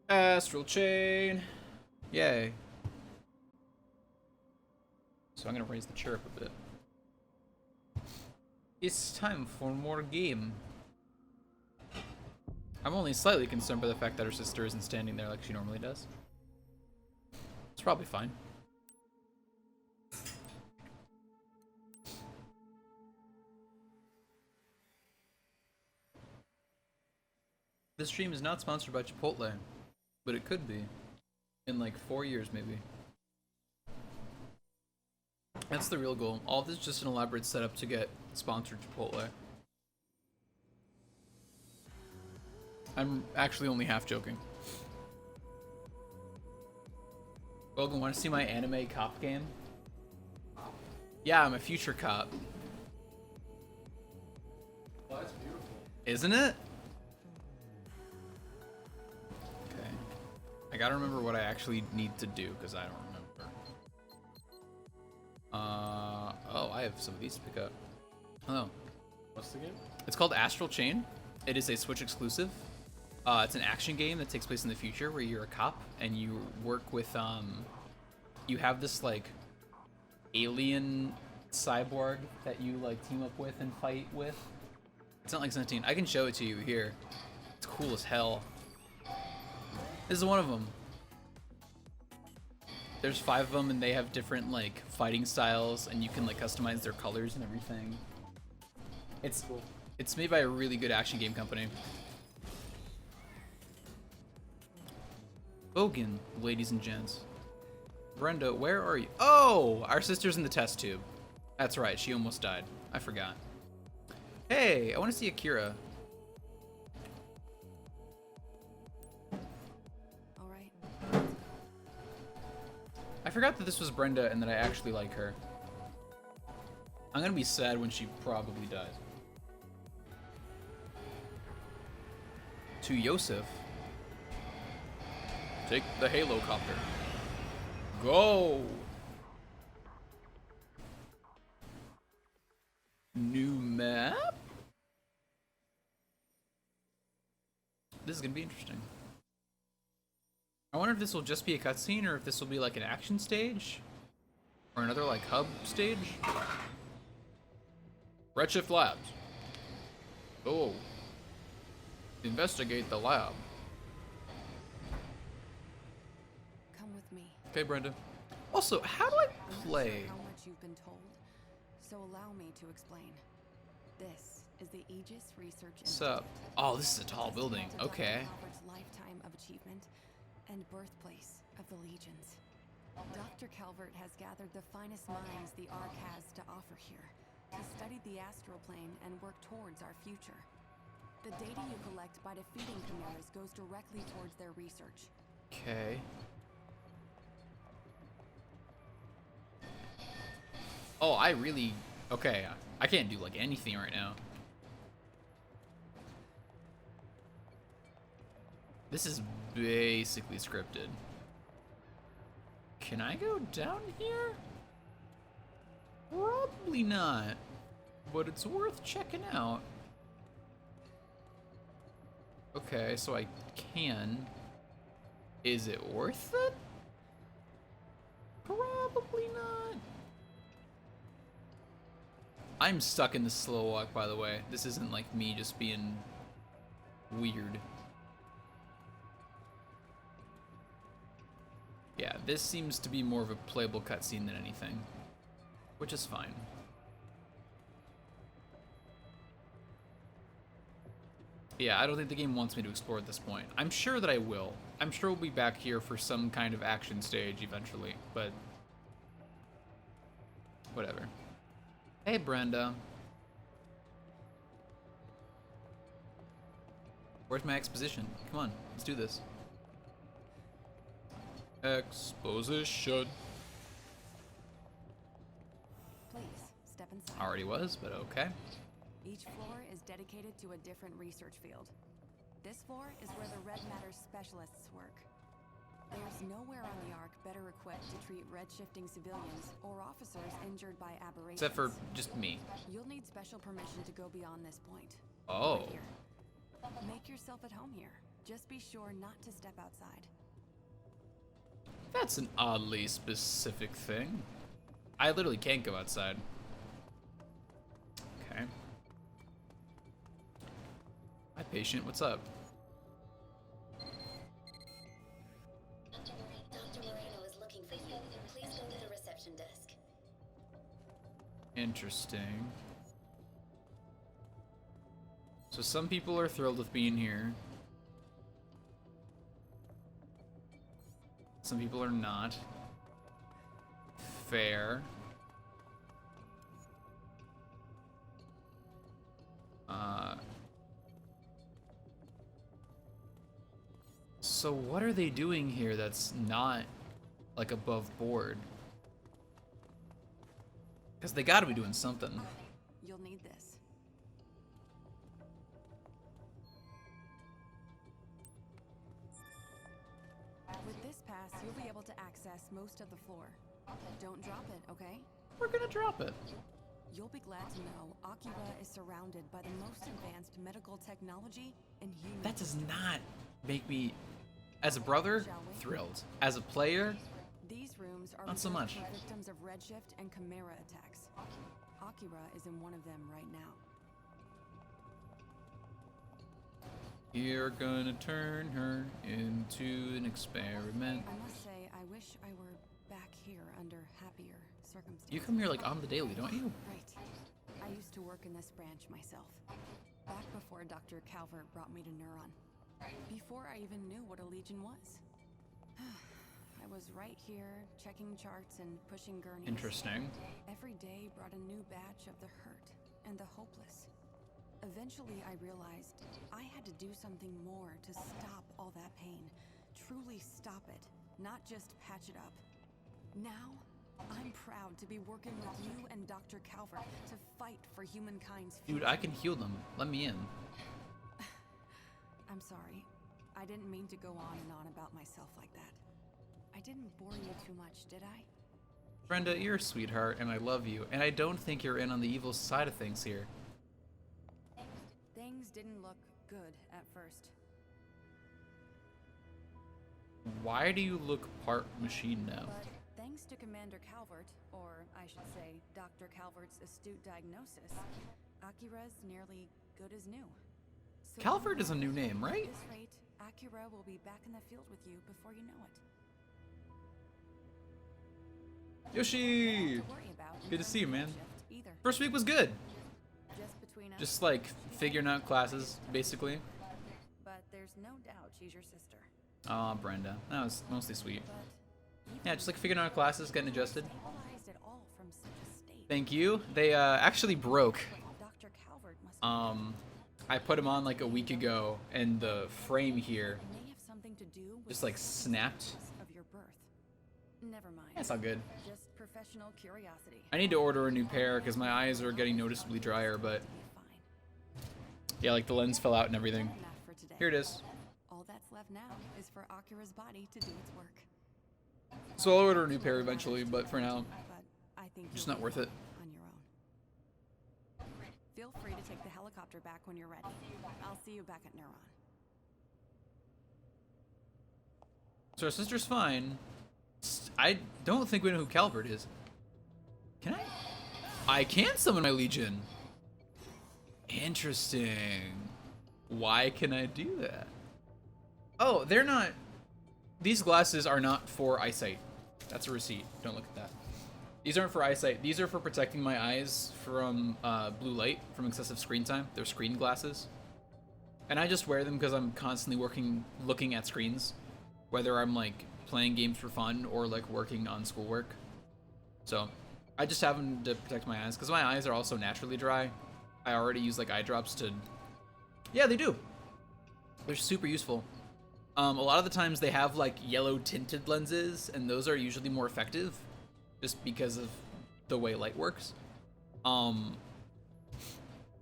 Astral Chain! Yay. So I'm gonna raise the chirp a bit. It's time for more game. I'm only slightly concerned by the fact that her sister isn't standing there like she normally does. It's probably fine. This stream is not sponsored by Chipotle, but it could be. In like 4 years, maybe. That's the real goal. All this is just an elaborate setup to get sponsored Chipotle. I'm actually only half joking. Logan, want to see my anime cop game? Yeah, I'm a future cop. Oh, that's beautiful. Isn't it? Okay. I gotta remember what I actually need to do, because I don't remember. Oh, I have some of these to pick up. Oh. What's the game? It's called Astral Chain. It is a Switch exclusive. It's an action game that takes place in the future where you're a cop and you work with, you have this, like, alien cyborg that you, like, team up with and fight with. It's not like 17. I can show it to you here. It's cool as hell. This is one of them. There's 5 of them and they have different, like, fighting styles and you can, like, customize their colors and everything. It's cool. It's made by a really good action game company. Bogan, ladies and gents. Brenda, where are you? Oh, our sister's in the test tube. That's right, she almost died. I forgot. Hey, I want to see Akira. All right. I forgot that this was Brenda and that I actually like her. I'm gonna be sad when she probably dies. To Yosef. Take the Halo copter. Go! New map? This is gonna be interesting. I wonder if this will just be a cutscene or if this will be like an action stage? Or another like hub stage? Redshift Labs. Oh. Investigate the lab. Come with me. Okay, Brenda. Also, how do I play? I'm not sure how much you've been told, so allow me to explain. This is the Aegis Research Sup? Oh, this is a tall building. Okay. Calvert's lifetime of achievement and birthplace of the legions. Dr. Calvert has gathered the finest minds the Ark has to offer here. He studied the astral plane and worked towards our future. The data you collect by defeating chimeras goes directly towards their research. Okay. Oh, I really... Okay, I can't do, like, anything right now. This is basically scripted. Can I go down here? Probably not. But it's worth checking out. Okay, so I can. Is it worth it? Probably not. I'm stuck in the slow walk, by the way. This isn't like me just being weird. Yeah, this seems to be more of a playable cutscene than anything, which is fine. Yeah, I don't think the game wants me to explore at this point. I'm sure that I will. I'm sure we'll be back here for some kind of action stage eventually, but whatever. Hey, Brenda. Where's my exposition? Come on, let's do this. Exposition. Please, step inside. Already was, but okay. Each floor is dedicated to a different research field. This floor is where the red matter specialists work. There's nowhere on the Ark better equipped to treat red-shifting civilians or officers injured by aberrations. Except for just me. You'll need special permission to go beyond this point. Oh. Right here. Make yourself at home here. Just be sure not to step outside. That's an oddly specific thing. I literally can't go outside. Okay. Hi, patient. What's up? Dr. Moreno is looking for you. Please go to the reception desk. Interesting. So some people are thrilled with being here. Some people are not. Fair. So what are they doing here that's not like above board? Because they gotta be doing something. You'll need this. With this pass, you'll be able to access most of the floor. Don't drop it, okay? We're gonna drop it. You'll be glad to know Akira is surrounded by the most advanced medical technology in human That does history. not make me, as a brother, thrilled. As a player, These rooms are Not so reserved much. for victims of redshift and chimera attacks. Akira is in one of them right now. you're gonna turn her into an experiment. I must say, I wish I were back here under happier circumstances. You come here like on the daily, don't you? Right. I used to work in this branch myself. Back before Dr. Calvert brought me to Neuron. Before I even knew what a Legion was. I was right here, checking charts and pushing gurneys. Interesting. Every day brought a new batch of the hurt and the hopeless. Eventually, I realized I had to do something more to stop all that pain. Truly stop it, not just patch it up. Now, I'm proud to be working with you and Dr. Calvert to fight for humankind's future. Dude, I can heal them. Let me in. I'm sorry. I didn't mean to go on and on about myself like that. I didn't bore you too much, did I? Brenda, you're a sweetheart, and I love you. And I don't think you're in on the evil side of things here. Things didn't look good at first. Why do you look part machine now? But thanks to Commander Calvert, or I should say Dr. Calvert's astute diagnosis, Akira's nearly good as new. So Calvert is a new name, right? At this rate, Akira will be back in the field with you before you know it. Yoshi! To worry about in Good to see you, terms of man. shift either. First week was good. Just between us. Just like figuring out classes, basically. But there's no doubt she's your sister. Aw, Brenda. That was mostly sweet. But Yeah, just like figuring out classes, getting adjusted. stabilized at all from such a state. Thank you. They actually broke. Dr. Calvert must I put them on like a week ago, and the frame here It may have something to do with just like the snapped. circumstances of your birth. Never mind. That's all good. Just professional curiosity. I need to order a new pair because my eyes are getting noticeably drier, but Be fine. yeah, like the lens fell out and everything. Enough for today. Here it is. All that's left now is for Akira's body to do its work. So I'll order a new pair eventually, but for now, But I think just you'll not be worth it. fine on your own. Feel free to take the helicopter back when you're ready. I'll see you back at Neuron. So our sister's fine. I don't think we know who Calvert is. Can I? I can summon my Legion. Interesting. Why can I do that? Oh, they're not. These glasses are not for eyesight. That's a receipt. Don't look at that. These aren't for eyesight. These are for protecting my eyes from blue light, from excessive screen time. They're screen glasses. And I just wear them because I'm constantly looking at screens. Whether I'm like playing games for fun or like working on schoolwork. So I just have them to protect my eyes because my eyes are also naturally dry. I already use like eye drops to. Yeah, they do. They're super useful. A lot of the times they have like yellow tinted lenses, and those are usually more effective, just because of the way light works.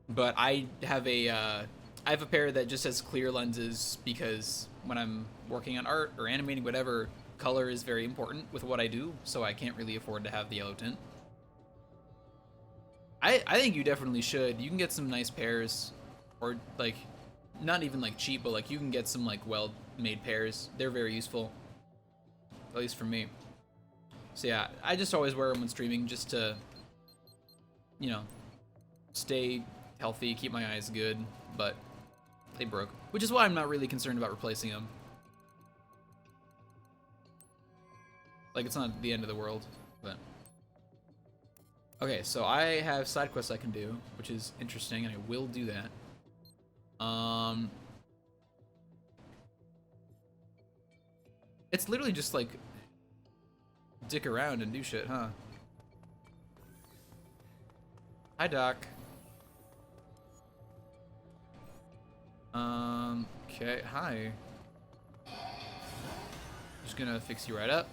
But I have a pair that just has clear lenses because when I'm working on art or animating, whatever, color is very important with what I do, so I can't really afford to have the yellow tint. I think you definitely should. You can get some nice pairs, or like not even like cheap, but like you can get some like well-made pairs. They're very useful, at least for me. So yeah, I just always wear them when streaming just to, you know, stay healthy, keep my eyes good, but they broke, which is why I'm not really concerned about replacing them. Like, it's not the end of the world, but... Okay, so I have side quests I can do, which is interesting, and I will do that. It's literally just, like, dick around and do shit, huh? Hi, Doc. Okay, hi. Just gonna fix you right up.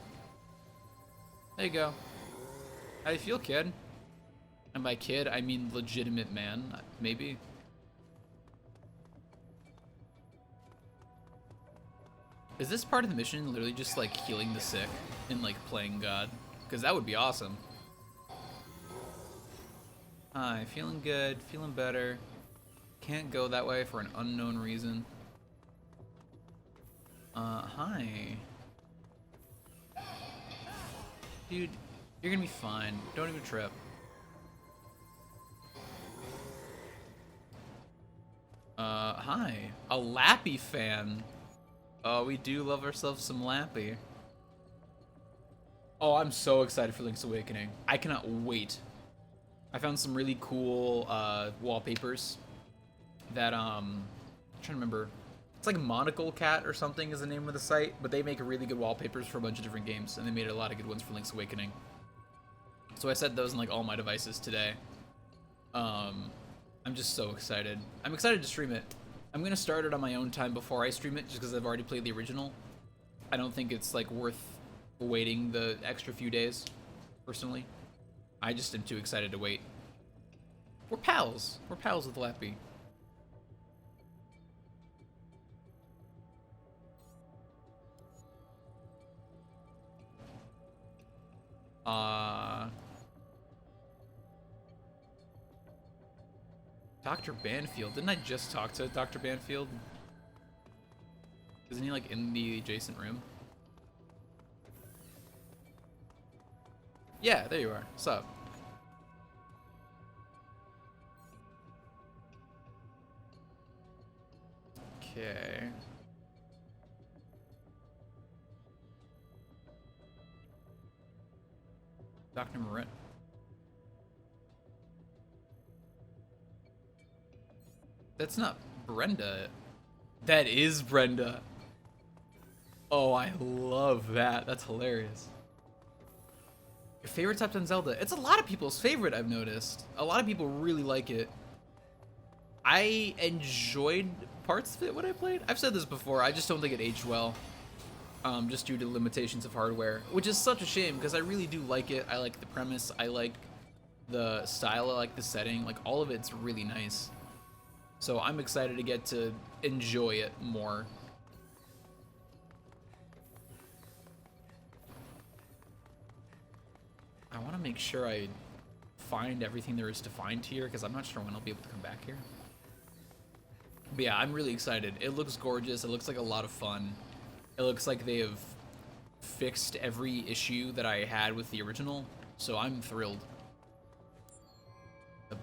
There you go. How do you feel, kid? And by kid, I mean legitimate man, maybe. Is this part of the mission literally just like healing the sick and like playing God? Because that would be awesome. Hi, feeling good, feeling better. Can't go that way for an unknown reason. Hi. Dude, you're gonna be fine. Don't even trip. Hi. A Lappy fan. Oh, we do love ourselves some Lappy. Oh, I'm so excited for Link's Awakening. I cannot wait. I found some really cool, wallpapers that, I'm trying to remember. It's like Monocle Cat or something is the name of the site, but they make really good wallpapers for a bunch of different games, and they made a lot of good ones for Link's Awakening. So I set those in like all my devices today. I'm just so excited. I'm excited to stream it. I'm gonna start it on my own time before I stream it, just because I've already played the original. I don't think it's like worth waiting the extra few days, personally. I just am too excited to wait. We're pals. We're pals with Lappy. Dr. Banfield. Didn't I just talk to Dr. Banfield? Isn't he like in the adjacent room? Yeah, there you are. What's up? Okay. Dr. Moret. That's not Brenda. That is Brenda. Oh, I love that. That's hilarious. Your favorite top 10 Zelda? It's a lot of people's favorite, I've noticed. A lot of people really like it. I enjoyed parts of it when I played. I've said this before, I just don't think it aged well. Just due to the limitations of hardware, which is such a shame because I really do like it. I like the premise, I like the style, I like the setting, like all of it's really nice. So I'm excited to get to enjoy it more. I want to make sure I find everything there is to find here because I'm not sure when I'll be able to come back here. But yeah, I'm really excited. It looks gorgeous. It looks like a lot of fun. It looks like they have fixed every issue that I had with the original, so I'm thrilled. A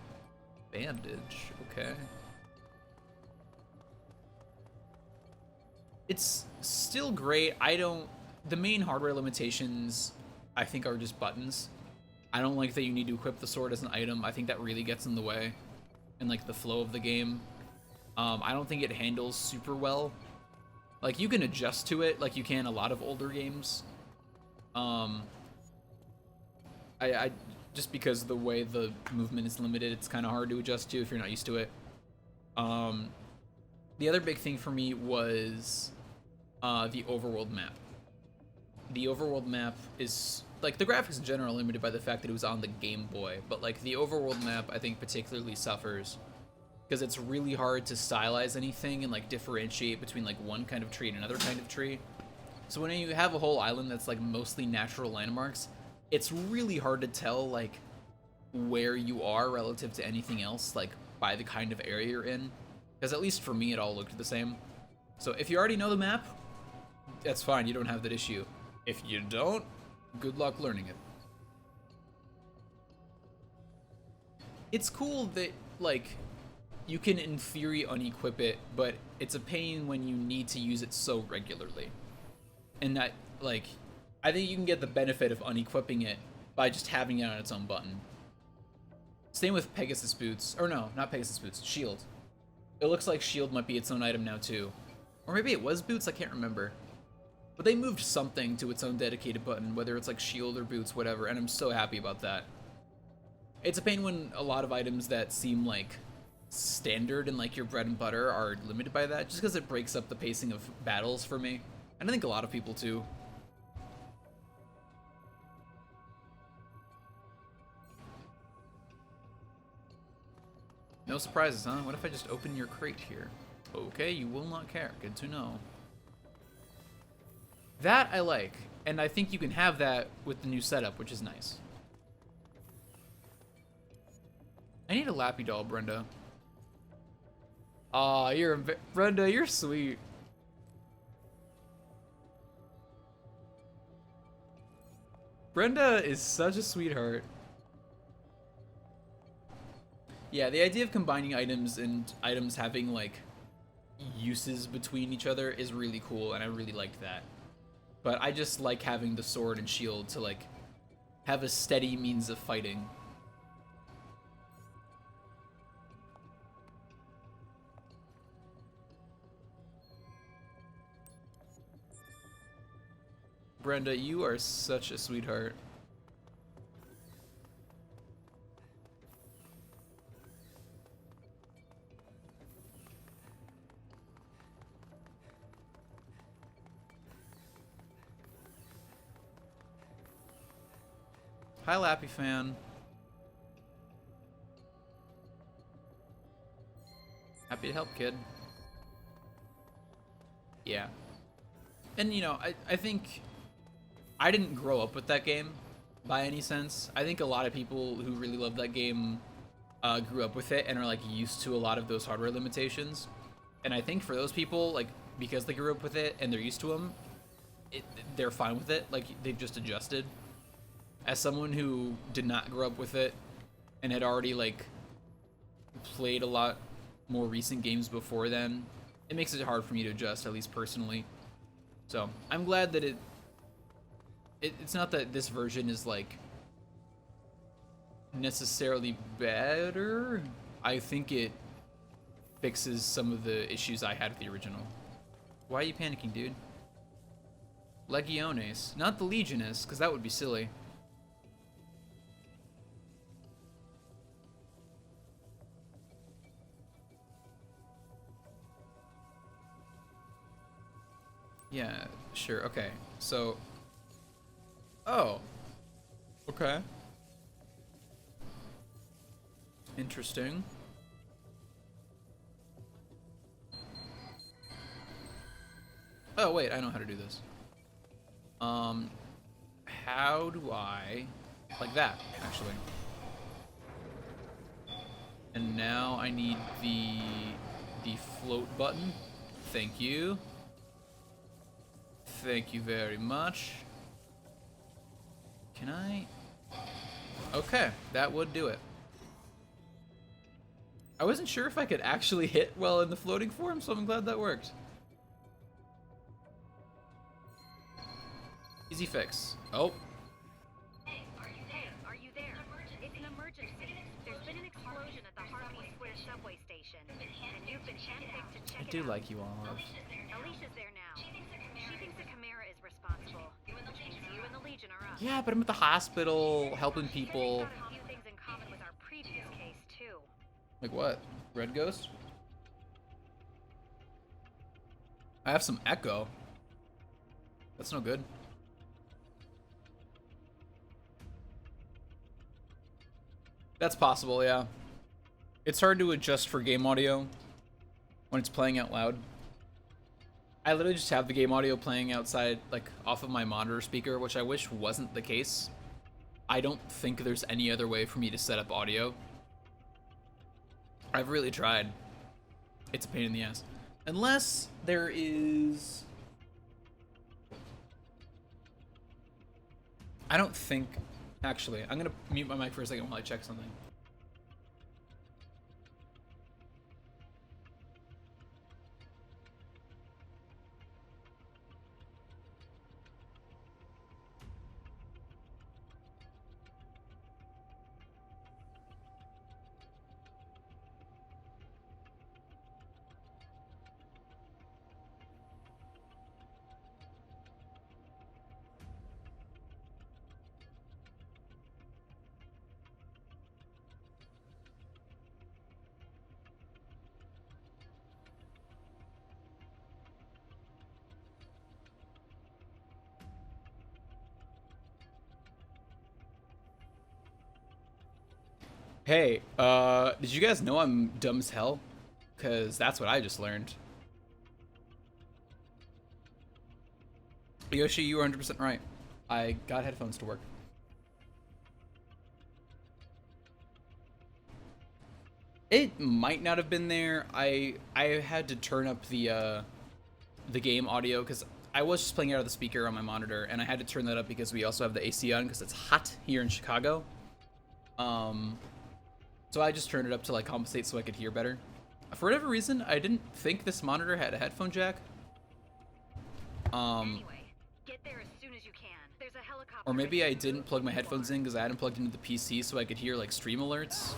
bandage, okay. It's still great. The main hardware limitations, I think, are just buttons. I don't like that you need to equip the sword as an item. I think that really gets in the way in like the flow of the game. I don't think it handles super well. Like, you can adjust to it like you can a lot of older games. I just because the way the movement is limited, it's kind of hard to adjust to if you're not used to it. The other big thing for me was the overworld map. The overworld map is, like, the graphics in general are limited by the fact that it was on the Game Boy, but like the overworld map I think particularly suffers because it's really hard to stylize anything and like differentiate between like one kind of tree and another kind of tree. So when you have a whole island that's like mostly natural landmarks, it's really hard to tell like where you are relative to anything else, like by the kind of area you're in. Because at least for me, it all looked the same. So if you already know the map, that's fine. You don't have that issue. If you don't, good luck learning it. It's cool that, like, you can in theory unequip it, but it's a pain when you need to use it so regularly. And that, like, I think you can get the benefit of unequipping it by just having it on its own button. Same with Pegasus boots. Or no, not Pegasus boots, shield. It looks like shield might be its own item now too. Or maybe it was boots, I can't remember. But they moved something to its own dedicated button, whether it's like shield or boots, whatever, and I'm so happy about that. It's a pain when a lot of items that seem like standard and like your bread and butter are limited by that, just because it breaks up the pacing of battles for me. And I think a lot of people too. No surprises, huh? What if I just open your crate here? Okay, you will not care. Good to know. That I like, and I think you can have that with the new setup, which is nice. I need a Lappy doll, Brenda. Aw, Brenda, you're sweet. Brenda is such a sweetheart. Yeah, the idea of combining items and items having, like, uses between each other is really cool, and I really liked that. But I just like having the sword and shield to, like, have a steady means of fighting. Brenda, you are such a sweetheart. Hi, Lappy fan. Happy to help, kid. Yeah. And, you know, I think I didn't grow up with that game by any sense. I think a lot of people who really love that game grew up with it and are, like, used to a lot of those hardware limitations. And I think for those people, like, because they grew up with it and they're used to them, they're fine with it. Like, they've just adjusted. As someone who did not grow up with it and had already, like, played a lot more recent games before then, it makes it hard for me to adjust, at least personally. So I'm glad that it's not that this version is, like, necessarily better. I think it fixes some of the issues I had with the original. Why are you panicking, dude? Legiones, not the Legioness, because that would be silly. Yeah, sure, okay. So, oh, okay. Interesting. Oh, wait, I know how to do this. How do I, like that, actually. And now I need the float button. Thank you. Thank you very much. Can I? Okay, that would do it. I wasn't sure if I could actually hit well in the floating form, so I'm glad that worked. Easy fix. Oh. Hey, are you there? It's an emergency. There's been an explosion at the Harmony Square subway station, and you've been handpicked to check I it do out. like you, Olive. Alicia's there now. She thinks the Chimera is responsible. You and the Legion are up. Yeah, but I'm at the hospital helping people. We've got a few things in common with our previous case, too. Like what? Red Ghost? I have some Echo. That's no good. That's possible, yeah. It's hard to adjust for game audio when it's playing out loud. I literally just have the game audio playing outside, like, off of my monitor speaker, which I wish wasn't the case. I don't think there's any other way for me to set up audio. I've really tried. it's a pain in the ass. Unless there is... I don't think... Actually, I'm gonna mute my mic for a second while I check something. Hey, did you guys know I'm dumb as hell? Because that's what I just learned. Yoshi, you were 100% right. I got headphones to work. It might not have been there. I had to turn up the game audio because I was just playing out of the speaker on my monitor, and I had to turn that up because we also have the AC on because it's hot here in Chicago. So I just turned it up to like compensate so I could hear better. For whatever reason, I didn't think this monitor had a headphone jack. Anyway, get there as soon as you can. There's a helicopter. Or maybe I didn't plug my headphones in because I hadn't plugged into the PC so I could hear like stream alerts.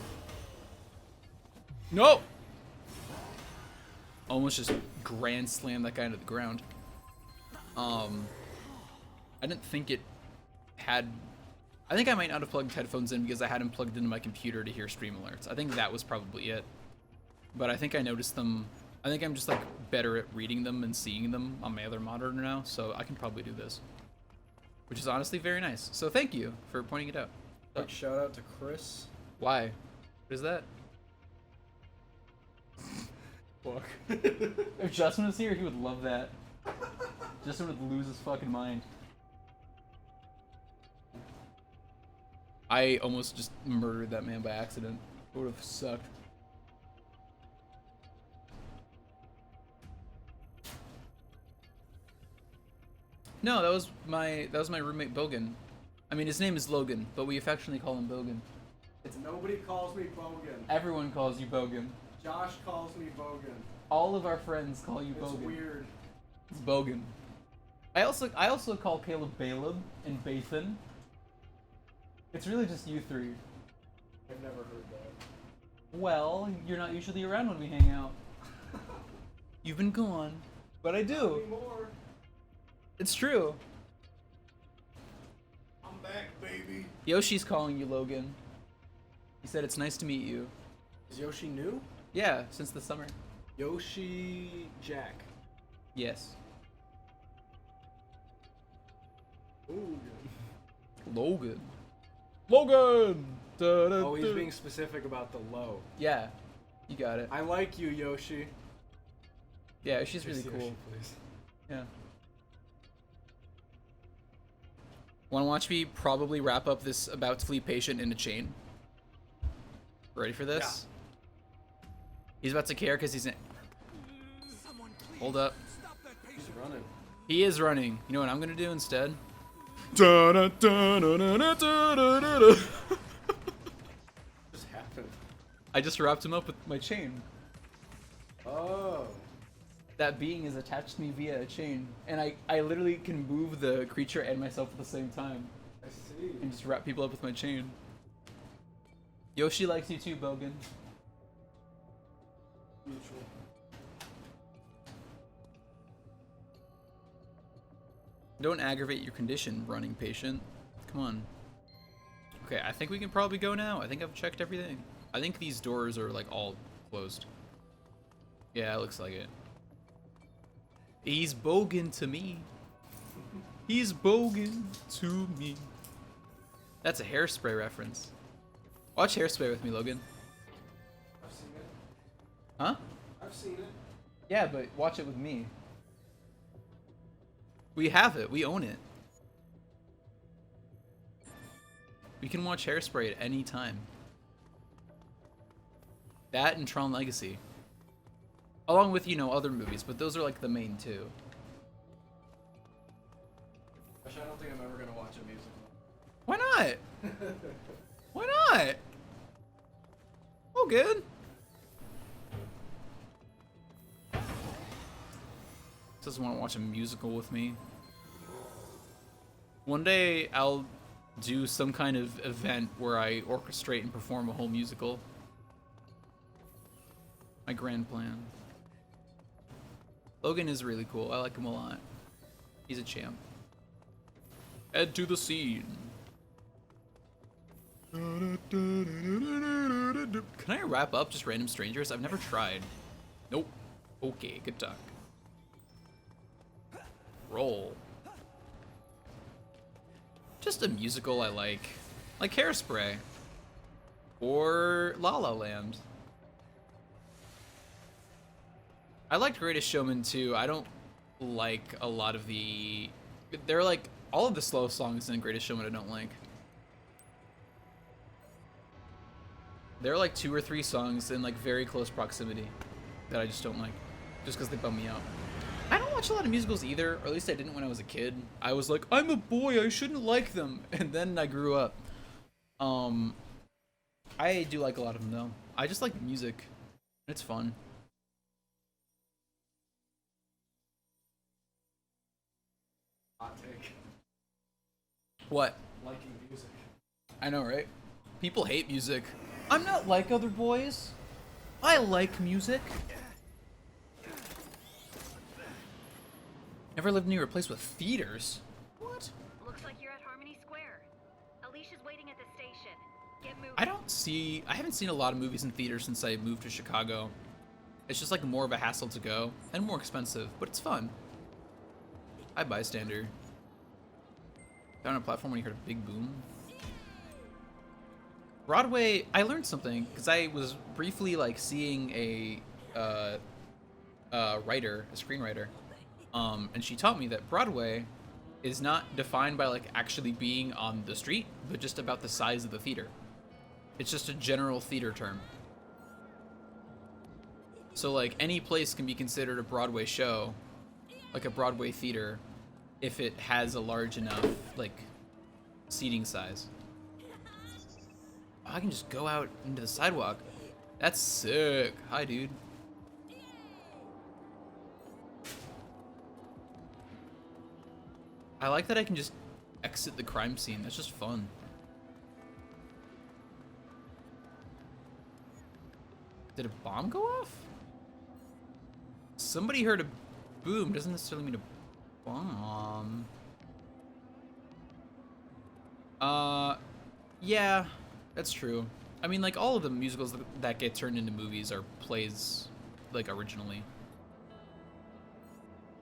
No! Almost just grand slammed that guy into the ground. I didn't think it had... I think I might not have plugged headphones in because I hadn't plugged into my computer to hear stream alerts. I think that was probably it. But I think I noticed them. I think I'm just like better at reading them and seeing them on my other monitor now, so I can probably do this. Which is honestly very nice. So thank you for pointing it out. Big shout out to Chris. Why? What is that? Fuck. If Justin was here, he would love that. Justin would lose his fucking mind. I almost just murdered that man by accident. It would have sucked. No, that was my roommate Bogan. I mean, his name is Logan, but we affectionately call him Bogan. Nobody calls me Bogan. Everyone calls you Bogan. Josh calls me Bogan. All of our friends call you Bogan. It's weird. It's Bogan. I also call Caleb Baleb and Bathan. It's really just you three. I've never heard that. Well, you're not usually around when we hang out. You've been gone, but I do. Not anymore. It's true. I'm back, baby. Yoshi's calling you Logan. He said it's nice to meet you. Is Yoshi new? Yeah, since the summer. Yoshi Jack. Yes. Ooh. Logan. Logan! Da, da, Oh, he's da. being specific about the low. Yeah, you got it. I like you, Yoshi. Yeah, she's really Just cool. Yoshi, please. Yeah. Want to watch me probably wrap up this about to flee patient in a chain? Ready for this? Yeah. He's about to care because he's in... Hold up. He's running. He is running. You know what I'm going to do instead? Just happened. I just wrapped him up with my chain. Oh. That being is attached to me via a chain. And I literally can move the creature and myself at the same time. I see. And just wrap people up with my chain. Yoshi likes you too, Bogan. Mutual. Don't aggravate your condition, running patient. Come on. Okay, I think we can probably go now. I think I've checked everything. I think these doors are like all closed. Yeah, it looks like it. He's Bogan to me. He's Bogan to me. That's a Hairspray reference. Watch Hairspray with me, Logan. I've seen it. Huh? I've seen it. Yeah, but watch it with me. We have it. We own it. We can watch Hairspray at any time. That and Tron Legacy. Along with, you know, other movies, but those are like the main two. Actually, I don't think I'm ever gonna watch a musical. Why not? Why not? Oh, good. Doesn't want to watch a musical with me. One day I'll do some kind of event where I orchestrate and perform a whole musical. My grand plan. Logan is really cool. I like him a lot. He's a champ. Head to the scene. Can I wrap up just random strangers? I've never tried. Nope. Okay, good talk. Roll. Just a musical I like Hairspray or La La Land. I liked Greatest Showman too. I don't like a lot of they're like all of the slow songs in Greatest Showman I don't like. There are like 2 or 3 songs in like very close proximity that I just don't like, just because they bum me out. I don't watch a lot of musicals either, or at least I didn't when I was a kid. I was like, I'm a boy, I shouldn't like them, and then I grew up. I do like a lot of them though. I just like music. It's fun. Hot take. What? Liking music. I know, right? People hate music. I'm not like other boys. I like music. Never lived near a place with theaters. What? Looks like you're at Harmony Square. Alicia's waiting at the station. Get moving. I haven't seen a lot of movies in theaters since I moved to Chicago. It's just like more of a hassle to go and more expensive, but it's fun. Hi, bystander. Down on a platform when you heard a big boom. Broadway, I learned something because I was briefly like seeing a screenwriter, and she taught me that Broadway is not defined by like actually being on the street, but just about the size of the theater. It's just a general theater term. So like any place can be considered a Broadway show, like a Broadway theater, if it has a large enough like seating size. I can just go out into the sidewalk. That's sick. Hi, dude. I like that I can just exit the crime scene. That's just fun. Did a bomb go off? Somebody heard a boom. Doesn't necessarily mean a bomb. Yeah, that's true. I mean, like, all of the musicals that get turned into movies are plays, like, originally.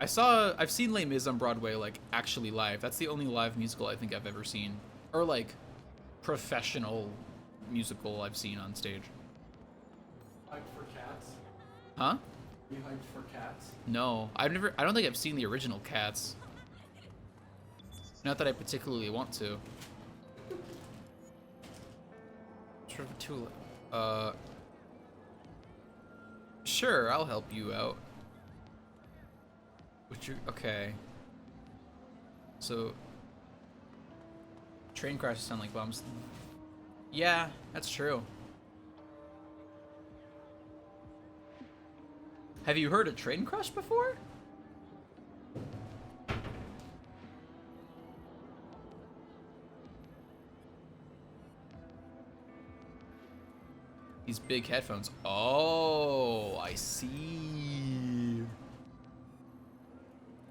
I've seen Les Mis on Broadway, like, actually live. That's the only live musical I think I've ever seen. Or, like, professional musical I've seen on stage. Hyped for Cats? Huh? You hyped for Cats? No, I don't think I've seen the original Cats. Not that I particularly want to. Sure, I'll help you out. Okay. So, train crashes sound like bombs. Yeah, that's true. Have you heard a train crash before? These big headphones. Oh, I see.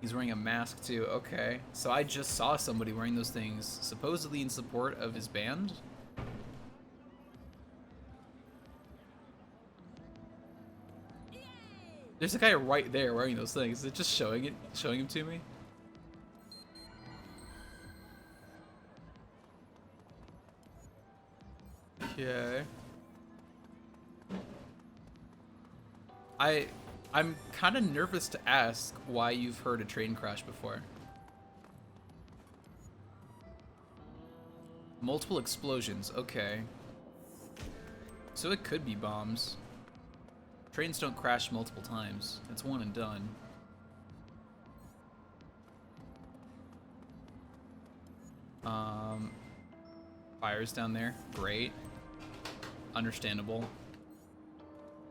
He's wearing a mask too. Okay. So I just saw somebody wearing those things, supposedly in support of his band. There's a guy right there wearing those things. Is it just showing him to me? Okay. I'm kind of nervous to ask why you've heard a train crash before. Multiple explosions, okay. So it could be bombs. Trains don't crash multiple times. It's one and done. Fires down there. Great. Understandable.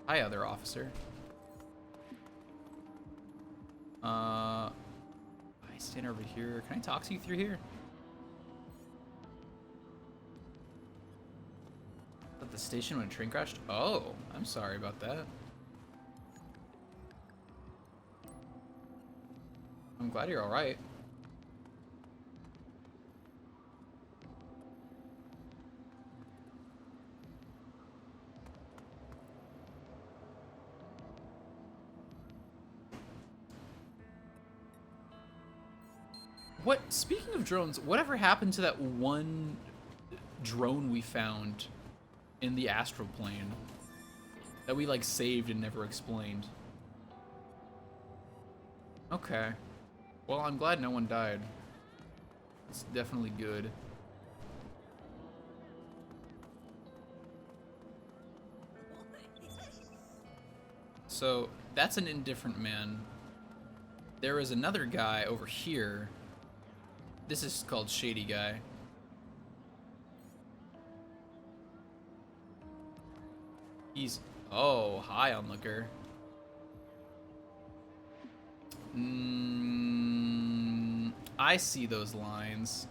Hi, other officer. I stand over here. Can I talk to you through here? At the station when a train crashed? Oh, I'm sorry about that. I'm glad you're alright. What? Speaking of drones, whatever happened to that one drone we found in the astral plane that we like saved and never explained? Okay. Well, I'm glad no one died. It's definitely good. So that's an indifferent man. There is another guy over here. This is called Shady Guy. He's... Oh, hi, onlooker. I see those lines.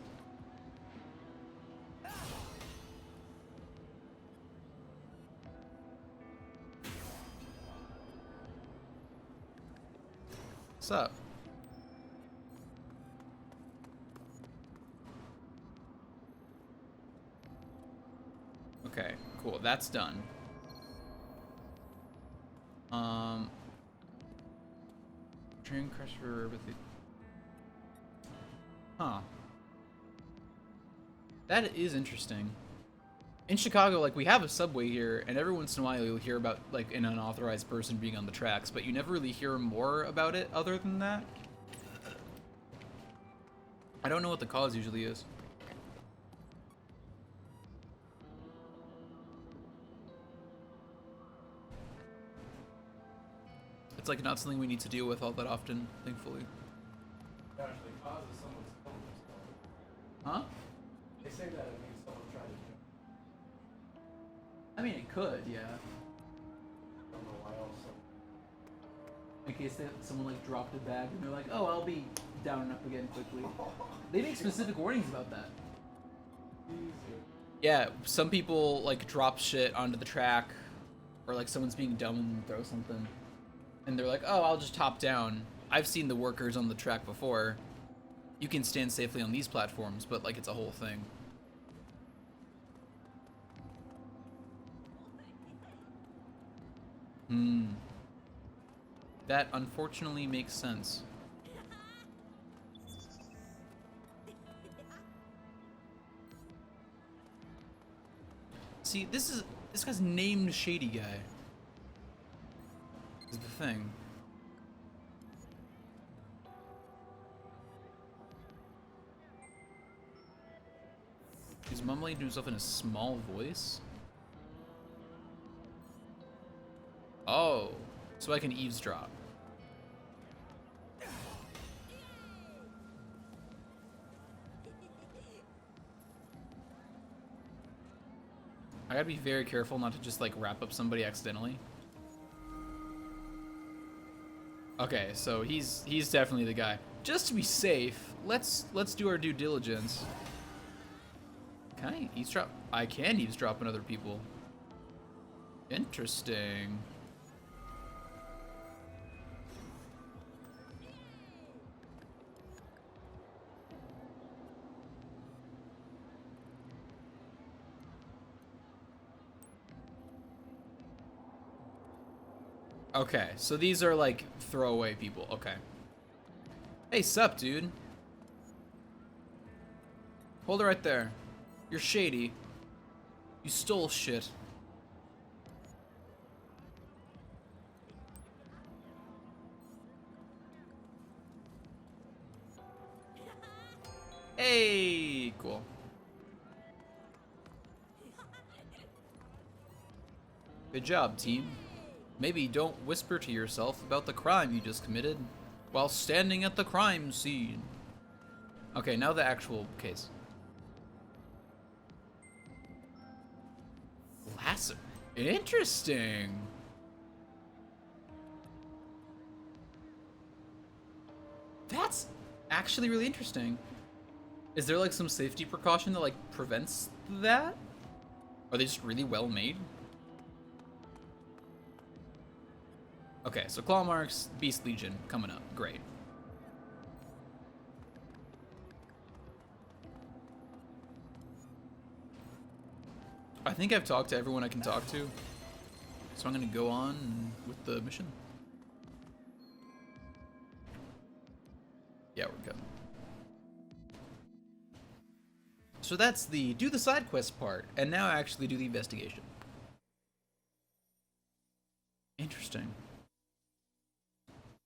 What's up? Okay, cool. That's done. Train crash for with the... Huh. That is interesting. In Chicago, like, we have a subway here, and every once in a while you'll hear about, like, an unauthorized person being on the tracks, but you never really hear more about it other than that. I don't know what the cause usually is. It's like not something we need to deal with all that often, thankfully. It actually causes someone to kill themselves. Huh? They say that it means someone tried to kill. I mean, it could, yeah. I don't know why else. In case someone like dropped a bag and they're like, oh, I'll be down and up again quickly. They make specific warnings about that. Yeah, some people like drop shit onto the track, or like someone's being dumb and throw something. And they're like, oh, I'll just hop down. I've seen the workers on the track before. You can stand safely on these platforms, but like it's a whole thing. That unfortunately makes sense. See, this guy's named Shady Guy. Is the thing. He's mumbling to himself in a small voice. Oh, so I can eavesdrop. I gotta be very careful not to just like wrap up somebody accidentally. Okay, so he's definitely the guy. Just to be safe, let's do our due diligence. Can I eavesdrop? I can eavesdrop on other people. Interesting. Okay, so these are like throwaway people. Okay. Hey, sup, dude? Hold it right there. You're shady. You stole shit. Hey, cool. Good job, team. Maybe don't whisper to yourself about the crime you just committed while standing at the crime scene. Okay, now the actual case. Lasso. Interesting. That's actually really interesting. Is there like some safety precaution that like prevents that? Are they just really well made? Okay, so claw marks, Beast Legion coming up. Great. I think I've talked to everyone I can talk to, so I'm gonna go on with the mission. Yeah, we're good. So that's the do the side quest part, and now actually do the investigation. Interesting.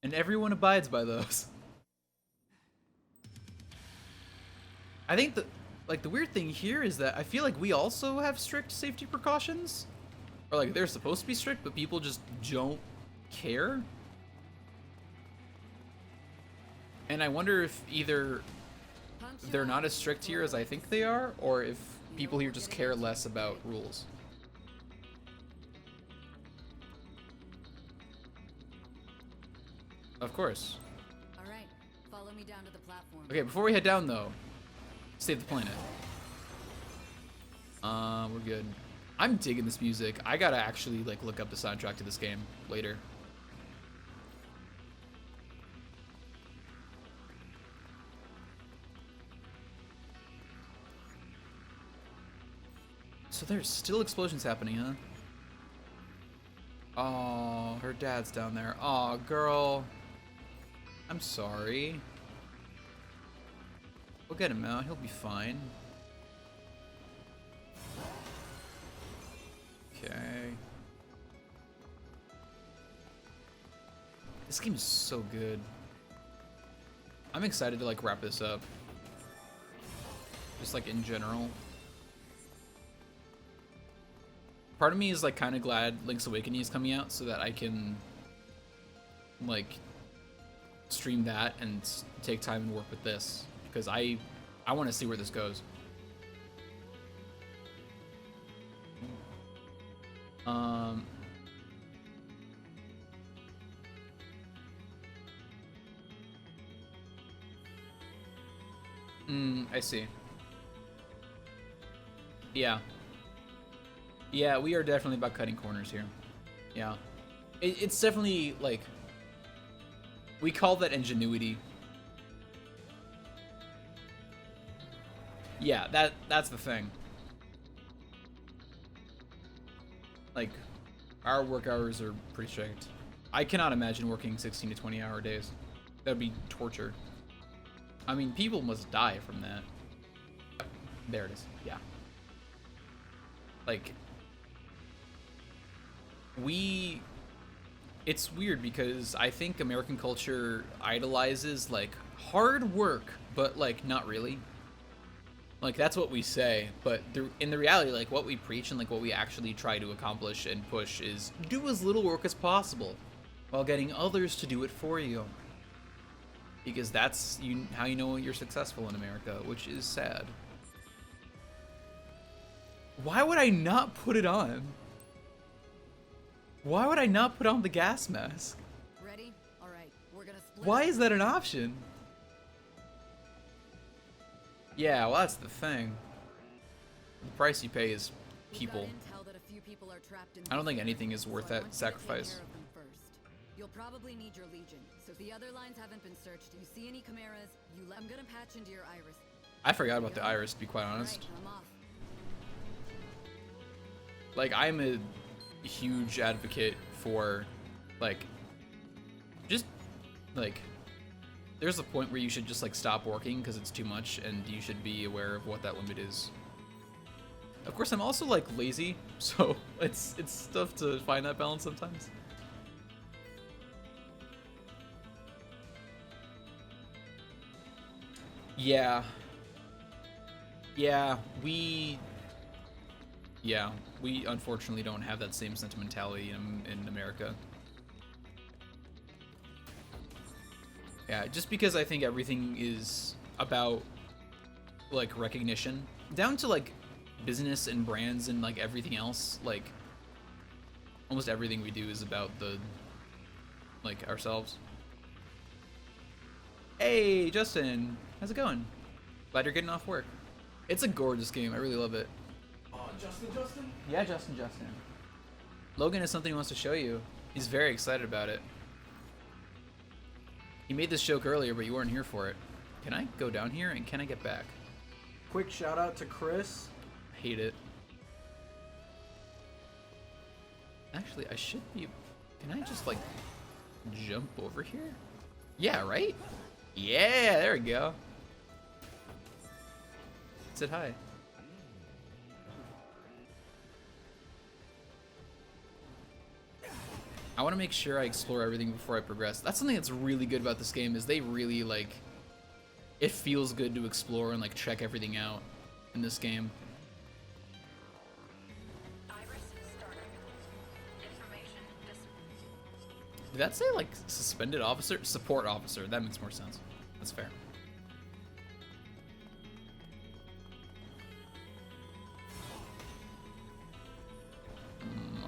And everyone abides by those. I think the weird thing here is that I feel like we also have strict safety precautions. Or like they're supposed to be strict, but people just don't care. And I wonder if either they're not as strict here as I think they are, or if people here just care less about rules. Of course. All right, follow me down to the platform. Okay, before we head down though, save the planet. We're good. I'm digging this music. I gotta actually like look up the soundtrack to this game later. So there's still explosions happening, huh? Oh, her dad's down there. Oh, girl. I'm sorry. We'll get him out. He'll be fine. Okay. This game is so good. I'm excited to like wrap this up. Just like in general. Part of me is like kind of glad Link's Awakening is coming out so that I can like stream that and take time and work with this, because I want to see where this goes. I see. Yeah. Yeah, we are definitely about cutting corners here. Yeah. It's definitely, like, we call that ingenuity. Yeah, that's the thing. Like, our work hours are pretty strict. I cannot imagine working 16 to 20 hour days. That'd be torture. I mean, people must die from that. There it is. Yeah. Like, it's weird because I think American culture idolizes like hard work, but like not really. Like that's what we say, but in the reality, like what we preach and like what we actually try to accomplish and push is do as little work as possible while getting others to do it for you. Because that's how you know you're successful in America, which is sad. Why would I not put it on? Why would I not put on the gas mask? Ready? All right, we're gonna split. Why is that an option? Yeah, well that's the thing. The price you pay is people. I don't think anything is worth that sacrifice. You'll probably need your Legion, so if the other lines haven't been searched, you see any chimeras, I'm gonna patch into your iris. I forgot about the iris, to be quite honest. Right, I'm off. Like, I'm a huge advocate for, like, just, like, there's a point where you should just, like, stop working because it's too much, and you should be aware of what that limit is. Of course, I'm also, like, lazy, so it's tough to find that balance sometimes. Yeah. Yeah, Yeah, we unfortunately don't have that same sentimentality in America. Yeah, just because I think everything is about like recognition, down to like business and brands and like everything else. Like almost everything we do is about the like ourselves. Hey, Justin, how's it going? Glad you're getting off work. It's a gorgeous game. I really love it. Justin? Yeah, Justin. Logan has something he wants to show you. He's very excited about it. He made this joke earlier, but you weren't here for it. Can I go down here and can I get back? Quick shout out to Chris. Hate it. Actually, I should be... Can I just, like, jump over here? Yeah, right? Yeah, there we go. Said hi. I want to make sure I explore everything before I progress. That's something that's really good about this game, is they really, like... It feels good to explore and, like, check everything out in this game. Did that say, like, suspended officer? Support officer. That makes more sense. That's fair.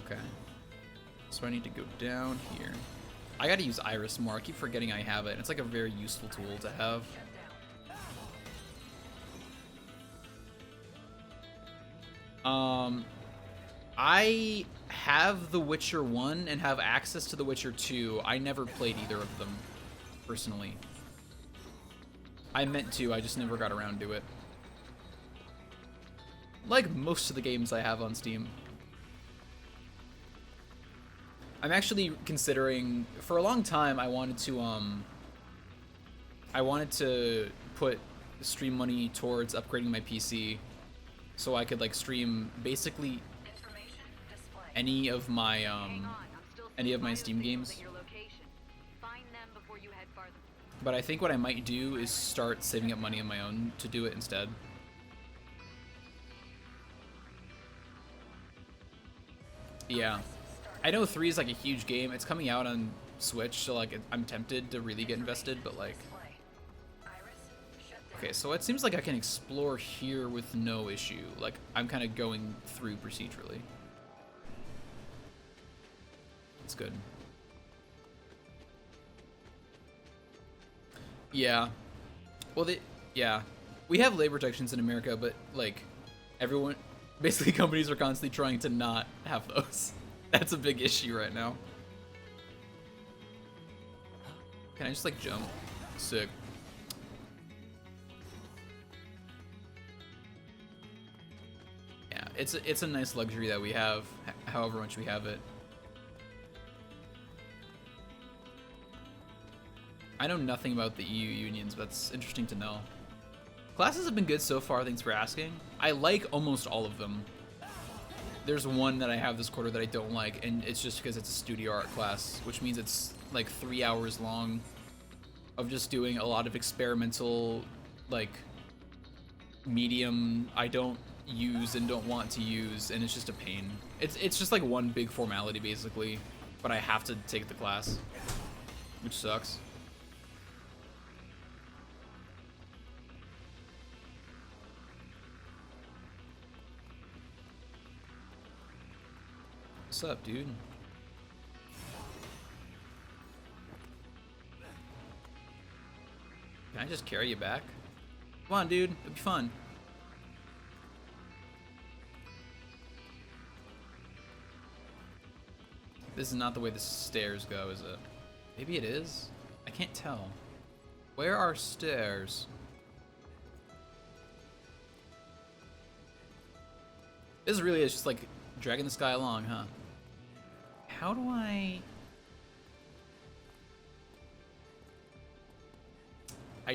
Okay. So I need to go down here. I gotta use Iris more. I keep forgetting I have it. It's like a very useful tool to have. I have The Witcher 1 and have access to The Witcher 2. I never played either of them, personally. I meant to, I just never got around to it. Like most of the games I have on Steam. I'm actually considering, for a long time, I wanted to put stream money towards upgrading my PC so I could like stream basically any of my Steam games. But I think what I might do is start saving up money on my own to do it instead. Yeah. I know 3 is like a huge game. It's coming out on Switch, so like I'm tempted to really get invested, but like... Okay, so it seems like I can explore here with no issue. Like, I'm kind of going through procedurally. It's good. Yeah. Well, yeah. We have labor protections in America, but like, everyone... Basically, companies are constantly trying to not have those. That's a big issue right now. Can I just like jump? Sick. Yeah, it's a nice luxury that we have, however much we have it. I know nothing about the EU unions, but it's interesting to know. Classes have been good so far, thanks for asking. I like almost all of them. There's one that I have this quarter that I don't like, and it's just because it's a studio art class, which means it's like 3 hours long of just doing a lot of experimental, like, medium I don't use and don't want to use, and it's just a pain. It's just like one big formality, basically, but I have to take the class, which sucks. What's up, dude? Can I just carry you back? Come on, dude. It'll be fun. This is not the way the stairs go, is it? Maybe it is? I can't tell. Where are stairs? This really is just like dragging this guy along, huh? How do I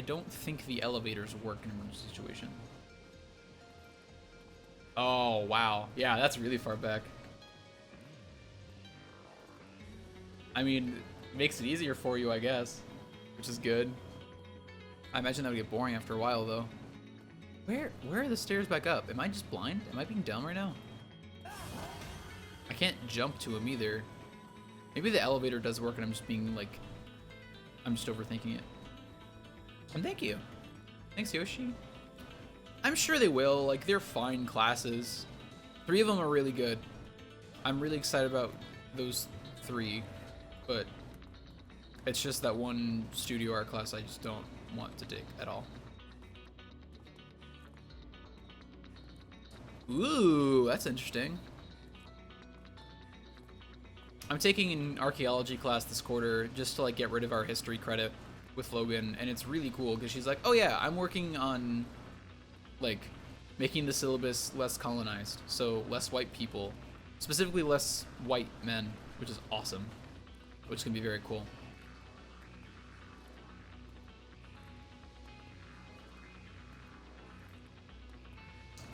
don't think the elevators work in an emergency situation. Oh, wow. Yeah, that's really far back. I mean, makes it easier for you, I guess, which is good. I imagine that would get boring after a while, though. Where are the stairs back up? Am I just blind? Am I being dumb right now? I can't jump to him either. Maybe the elevator does work and I'm just being like, I'm just overthinking it. And thank you. Thanks, Yoshi. I'm sure they will. Like, they're fine classes. 3 of them are really good. I'm really excited about those 3, but it's just that one studio art class I just don't want to take at all. Ooh, that's interesting. I'm taking an archaeology class this quarter just to like get rid of our history credit with Logan, and it's really cool because she's like, oh yeah, I'm working on like making the syllabus less colonized, so less white people, specifically less white men, which is awesome, which can be very cool.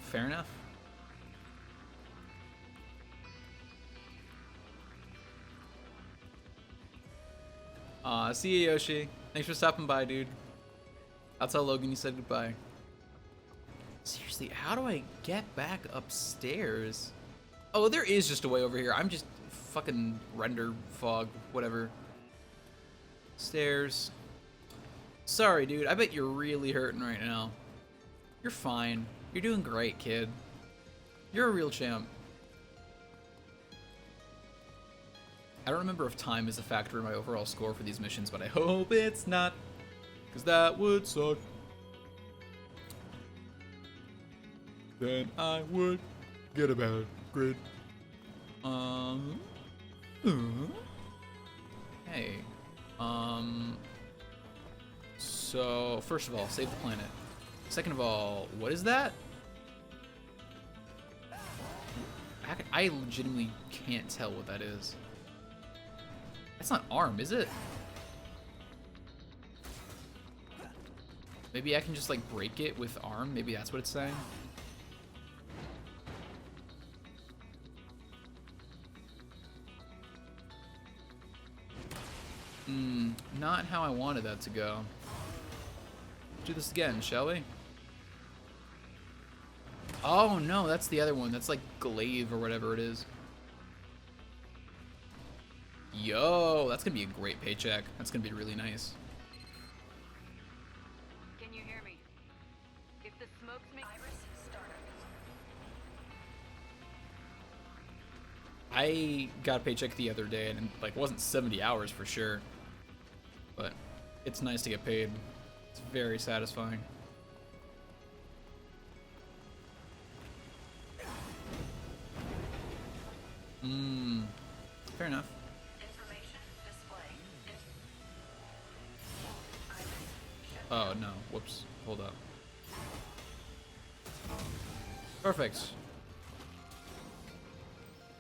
Fair enough. See you, Yoshi. Thanks for stopping by, dude. I'll tell Logan you said goodbye. Seriously, how do I get back upstairs? Oh, there is just a way over here. I'm just fucking render fog, whatever. Stairs. Sorry, dude. I bet you're really hurting right now. You're fine. You're doing great, kid. You're a real champ. I don't remember if time is a factor in my overall score for these missions, but I hope it's not, because that would suck. Then I would get a bad grade. Hey. So, first of all, save the planet. Second of all, what is that? I legitimately can't tell what that is. That's not arm, is it? Maybe I can just like break it with arm. Maybe that's what it's saying. Not how I wanted that to go. Let's do this again, shall we? Oh no, that's the other one. That's like glaive or whatever it is. Yo, that's gonna be a great paycheck. That's gonna be really nice. Can you hear me? If the smoke's making I got a paycheck the other day and like it wasn't 70 hours for sure, but it's nice to get paid. It's very satisfying. Fair enough. Oh no, whoops, hold up. Perfect.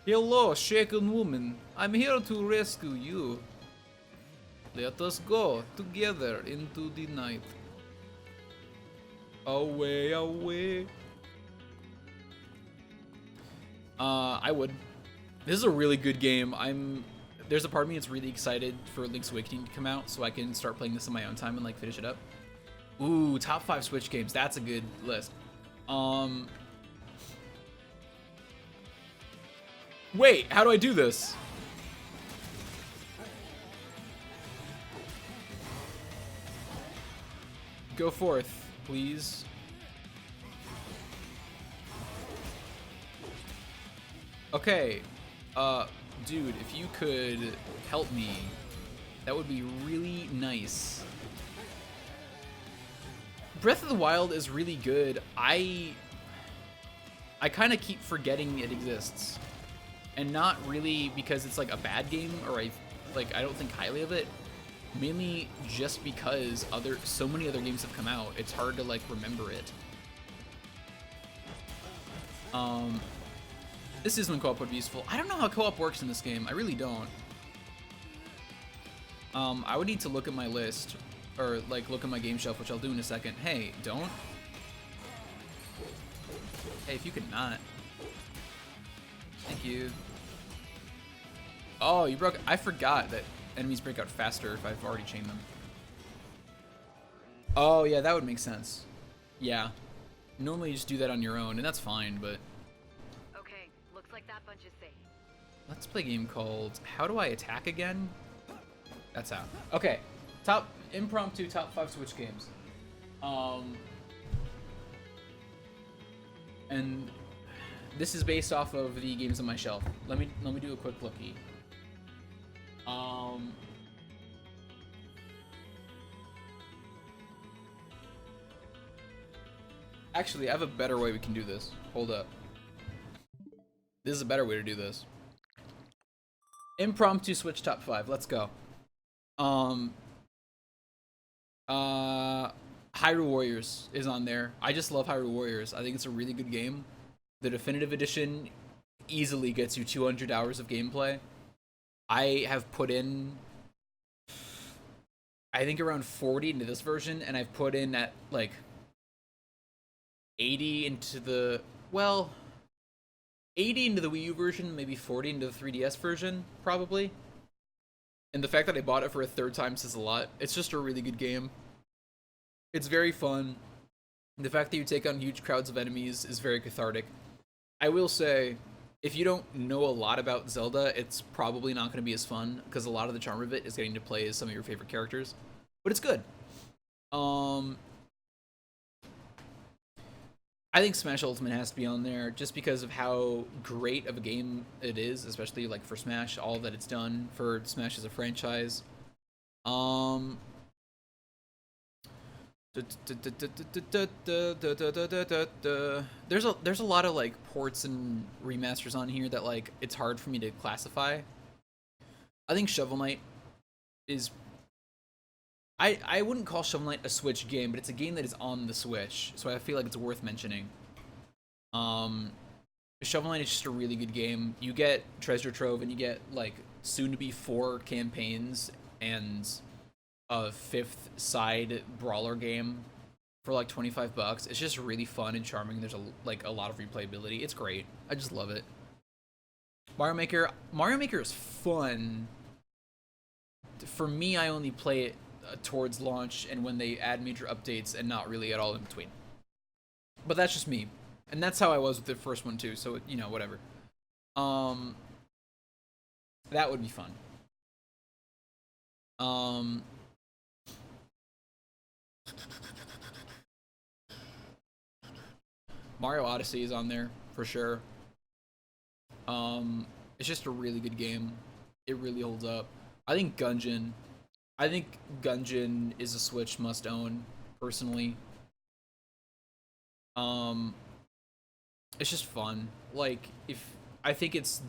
Hello, shaken woman. I'm here to rescue you. Let us go together into the night. Away, away. I would. This is a really good game. There's a part of me that's really excited for Link's Awakening to come out so I can start playing this on my own time and like finish it up. Ooh, top 5 Switch games. That's a good list. Wait, how do I do this? Go forth, please. Okay, dude, if you could help me, that would be really nice. Breath of the Wild is really good. I kind of keep forgetting it exists. And not really because it's like a bad game or I don't think highly of it. Mainly just because so many other games have come out. It's hard to like remember it. This is when co-op would be useful. I don't know how co-op works in this game. I really don't. I would need to look at my list or like look at my game shelf, which I'll do in a second. Hey, don't. Hey, if you could not. Thank you. Oh, you broke. I forgot that enemies break out faster if I've already chained them. Oh, yeah, that would make sense. Yeah. Normally you just do that on your own, and that's fine, but... Okay, looks like that bunch is safe. Let's play a game called How Do I Attack Again? That's how. Okay. Top impromptu top 5 Switch games. And this is based off of the games on my shelf. Let me do a quick lookie. Actually, I have a better way we can do this. Hold up. This is a better way to do this. Impromptu Switch top 5. Let's go. Hyrule Warriors is on there. I just love Hyrule Warriors. I think it's a really good game. The definitive edition easily gets you 200 hours of gameplay. I have put in, I think, around 40 into this version, and I've put in at like 80 into the, well, 80 into the Wii U version, maybe 40 into the 3DS version, probably. And the fact that I bought it for a third time says a lot. It's just a really good game. It's very fun. The fact that you take on huge crowds of enemies is very cathartic. I will say, if you don't know a lot about Zelda, it's probably not going to be as fun, because a lot of the charm of it is getting to play as some of your favorite characters. But it's good. I think Smash Ultimate has to be on there just because of how great of a game it is, especially like for Smash, all that it's done for Smash as a franchise. There's a lot of like ports and remasters on here that like it's hard for me to classify. I think Shovel Knight is, I wouldn't call Shovel Knight a Switch game, but it's a game that is on the Switch, so I feel like it's worth mentioning. Shovel Knight is just a really good game. You get Treasure Trove, and you get like soon to be 4 campaigns and a 5th side brawler game for like $25. It's just really fun and charming. There's a lot of replayability. It's great. I just love it. Mario Maker is fun. For me, I only play it towards launch and when they add major updates, and not really at all in between. But that's just me, and that's how I was with the first one too, so you know, whatever. That would be fun. Mario Odyssey is on there for sure. It's just a really good game. It really holds up. I think Gungeon is a Switch must own, personally. It's just fun. Like, I think it's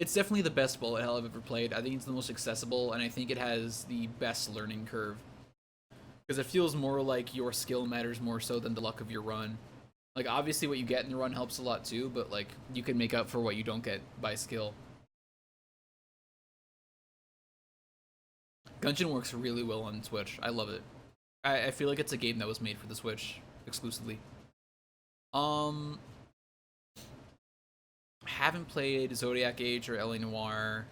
definitely the best bullet hell I've ever played. I think it's the most accessible, and I think it has the best learning curve. Because it feels more like your skill matters more so than the luck of your run. Like, obviously what you get in the run helps a lot too, but like, you can make up for what you don't get by skill. Gungeon works really well on Switch. I love it. I feel like it's a game that was made for the Switch exclusively. Haven't played Zodiac Age or LA Noire.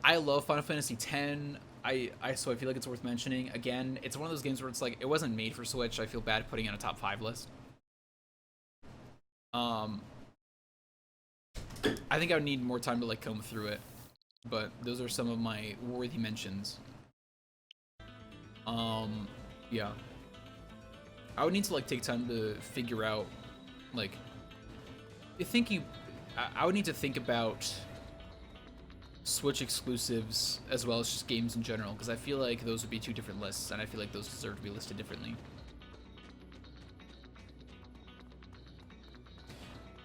I love Final Fantasy X. So I feel like it's worth mentioning. Again, it's one of those games where it's like, it wasn't made for Switch. I feel bad putting it on a top 5 list. I think I would need more time to like comb through it, but those are some of my worthy mentions. Yeah. I would need to like take time to figure out, like, I would need to think about Switch exclusives as well as just games in general, because I feel like those would be 2 different lists, and I feel like those deserve to be listed differently.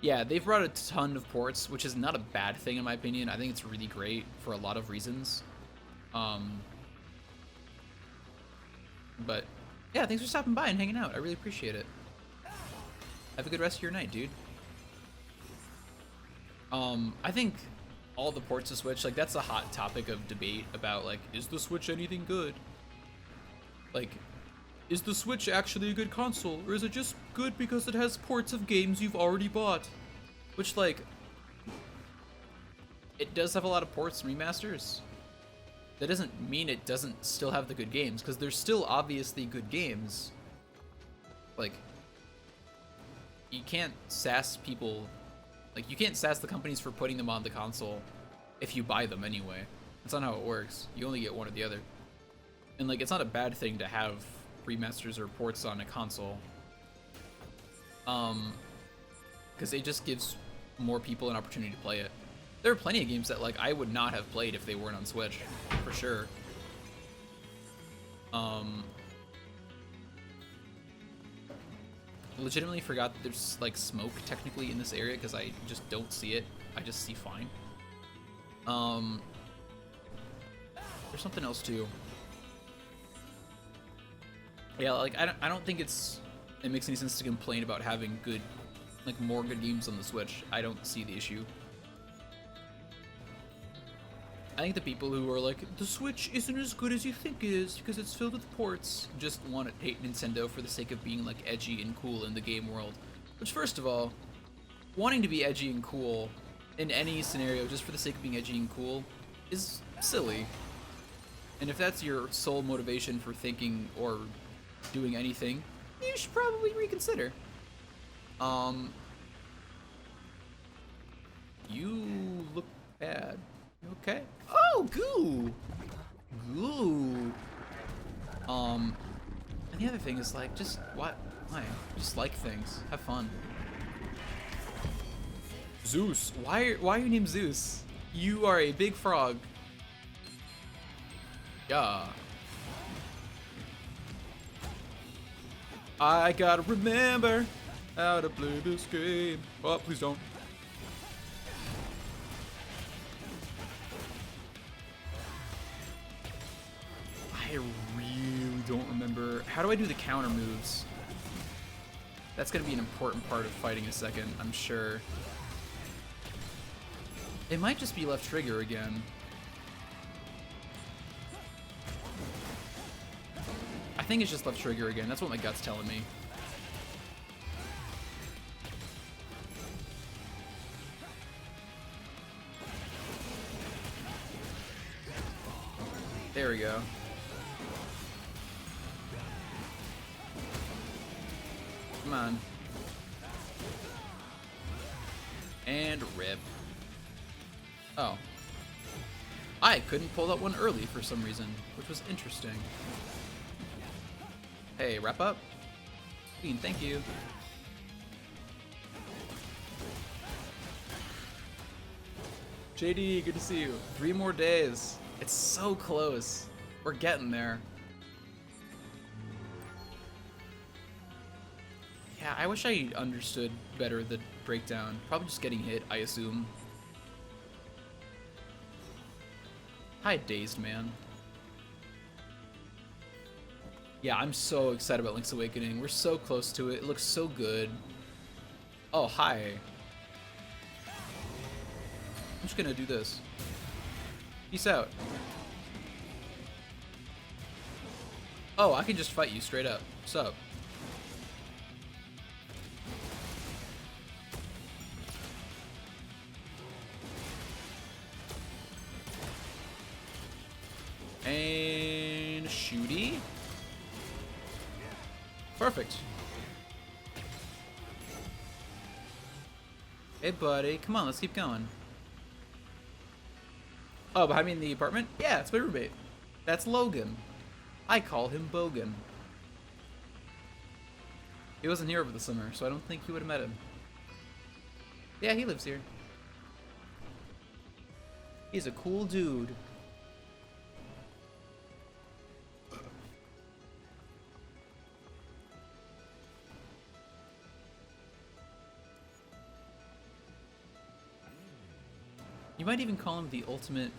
Yeah, they've brought a ton of ports, which is not a bad thing in my opinion. I think it's really great for a lot of reasons. But yeah, thanks for stopping by and hanging out. I really appreciate it. Have a good rest of your night, dude. I think all the ports of Switch, like, that's a hot topic of debate about, like, is the Switch anything good? Like, is the Switch actually a good console, or is it just good because it has ports of games you've already bought? Which, like, it does have a lot of ports and remasters. That doesn't mean it doesn't still have the good games, because there's still obviously good games. Like, you can't sass people, like you can't sass the companies for putting them on the console if you buy them anyway. That's not how it works. You only get one or the other. And like, it's not a bad thing to have remasters or ports on a console. Because it just gives more people an opportunity to play it. There are plenty of games that like I would not have played if they weren't on Switch, for sure. Legitimately forgot that there's like smoke technically in this area because I just don't see it. I just see fine. There's something else too. Yeah, like I don't think it makes any sense to complain about having good, like more good games on the Switch. I don't see the issue. I think the people who are like, the Switch isn't as good as you think it is because it's filled with ports, just want to hate Nintendo for the sake of being like edgy and cool in the game world. Which, first of all, wanting to be edgy and cool in any scenario just for the sake of being edgy and cool is silly. And if that's your sole motivation for thinking or doing anything, you should probably reconsider. You look bad. You okay? Oh, goo! Goo! And the other thing is like, just what? Why? Just like things. Have fun. Zeus. Why are you named Zeus? You are a big frog. Yeah. I gotta remember how to play this game. Oh, please don't. I really don't remember. How do I do the counter moves? That's gonna be an important part of fighting a second, I'm sure. It might just be left trigger again. I think it's just left trigger again. That's what my gut's telling me. There we go. Come on. And rip. Oh. I couldn't pull that one early for some reason, which was interesting. Hey, wrap up. Queen, thank you. JD, good to see you. 3 more days. It's so close. We're getting there. Yeah, I wish I understood better the breakdown. Probably just getting hit, I assume. Hi, Dazed Man. Yeah, I'm so excited about Link's Awakening. We're so close to it. It looks so good. Oh, hi. I'm just gonna do this. Peace out. Oh, I can just fight you straight up. What's up? And shooty. Perfect. Hey, buddy. Come on, let's keep going. Oh, behind me in the apartment? Yeah, it's my roommate. That's Logan. I call him Bogan. He wasn't here over the summer, so I don't think you would have met him. Yeah, he lives here. He's a cool dude. You might even call him the ultimate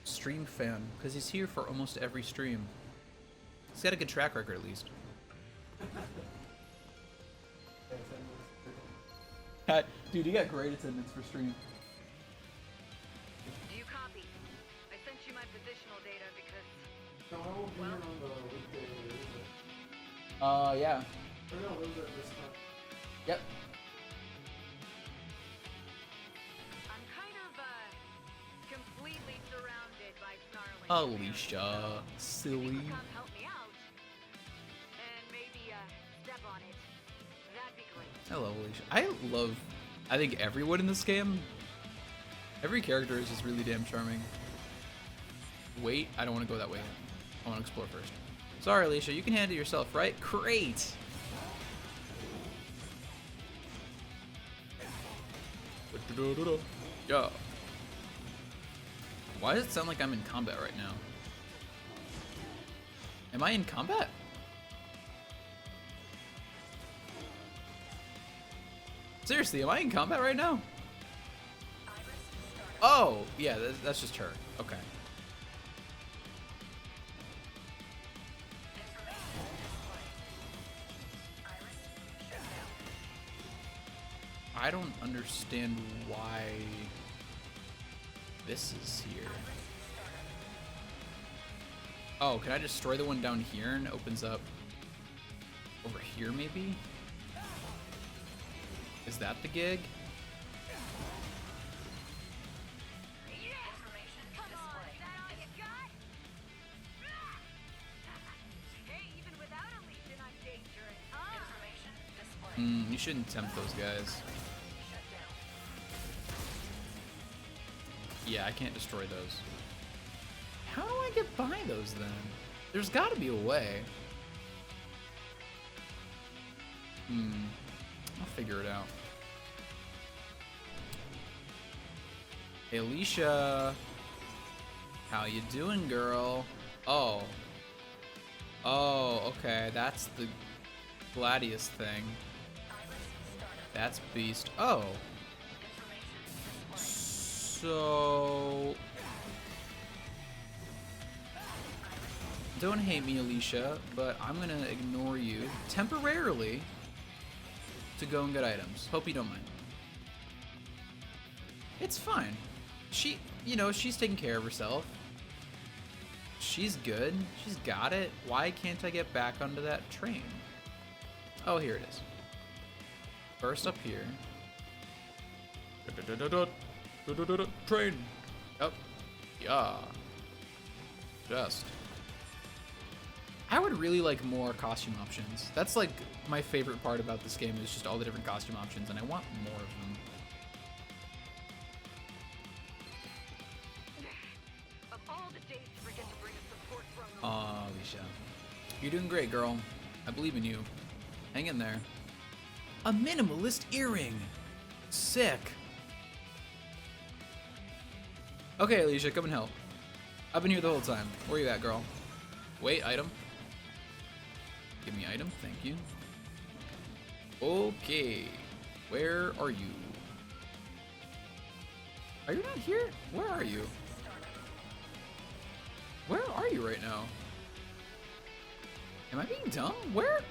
stream fan, because he's here for almost every stream. He's got a good track record, at least. Dude, you got great attendance for stream. Do you copy? I sent you my positional data because... No, I won't be here on the weekday, is it? Yeah. Or no, it was at this time. Yep. I'm kind of, completely surrounded by snarling. Alicia, silly. Come help me out, and maybe, step on it. That'd be great. I love Alicia. I think everyone in this game, every character is just really damn charming. Wait, I don't want to go that way. I want to explore first. Sorry, Alicia, you can handle yourself, right? Great! Yeah. Why does it sound like I'm in combat right now? Am I in combat? Seriously, am I in combat right now? Oh, yeah, that's just her. Okay. I don't understand why this is here. Oh, can I destroy the one down here and it opens up over here maybe? Is that the gig? Come on, is that all you got? Hey, even without a legion, I'm dangerous, huh? You shouldn't tempt those guys. Yeah, I can't destroy those. How do I get by those then? There's gotta be a way. I'll figure it out. Hey, Alicia. How you doing, girl? Oh. Oh, okay. That's the Gladius thing. That's Beast. Oh. So... Don't hate me, Alicia, but I'm gonna ignore you temporarily to go and get items. Hope you don't mind. It's fine. She's taking care of herself. She's good. She's got it. Why can't I get back onto that train? Oh, here it is. First up here. Train. Oh, yeah. Just. I would really like more costume options. That's like my favorite part about this game is just all the different costume options, and I want more of them. Of all the days to forget to bring us support from them. Aw, Alicia. You're doing great, girl. I believe in you. Hang in there. A minimalist earring. Sick. Okay, Alicia, come and help. I've been here the whole time. Where you at, girl? Wait, item. Give me item, thank you. Okay. Where are you? Are you not here? Where are you? Where are you right now? Am I being dumb? Where?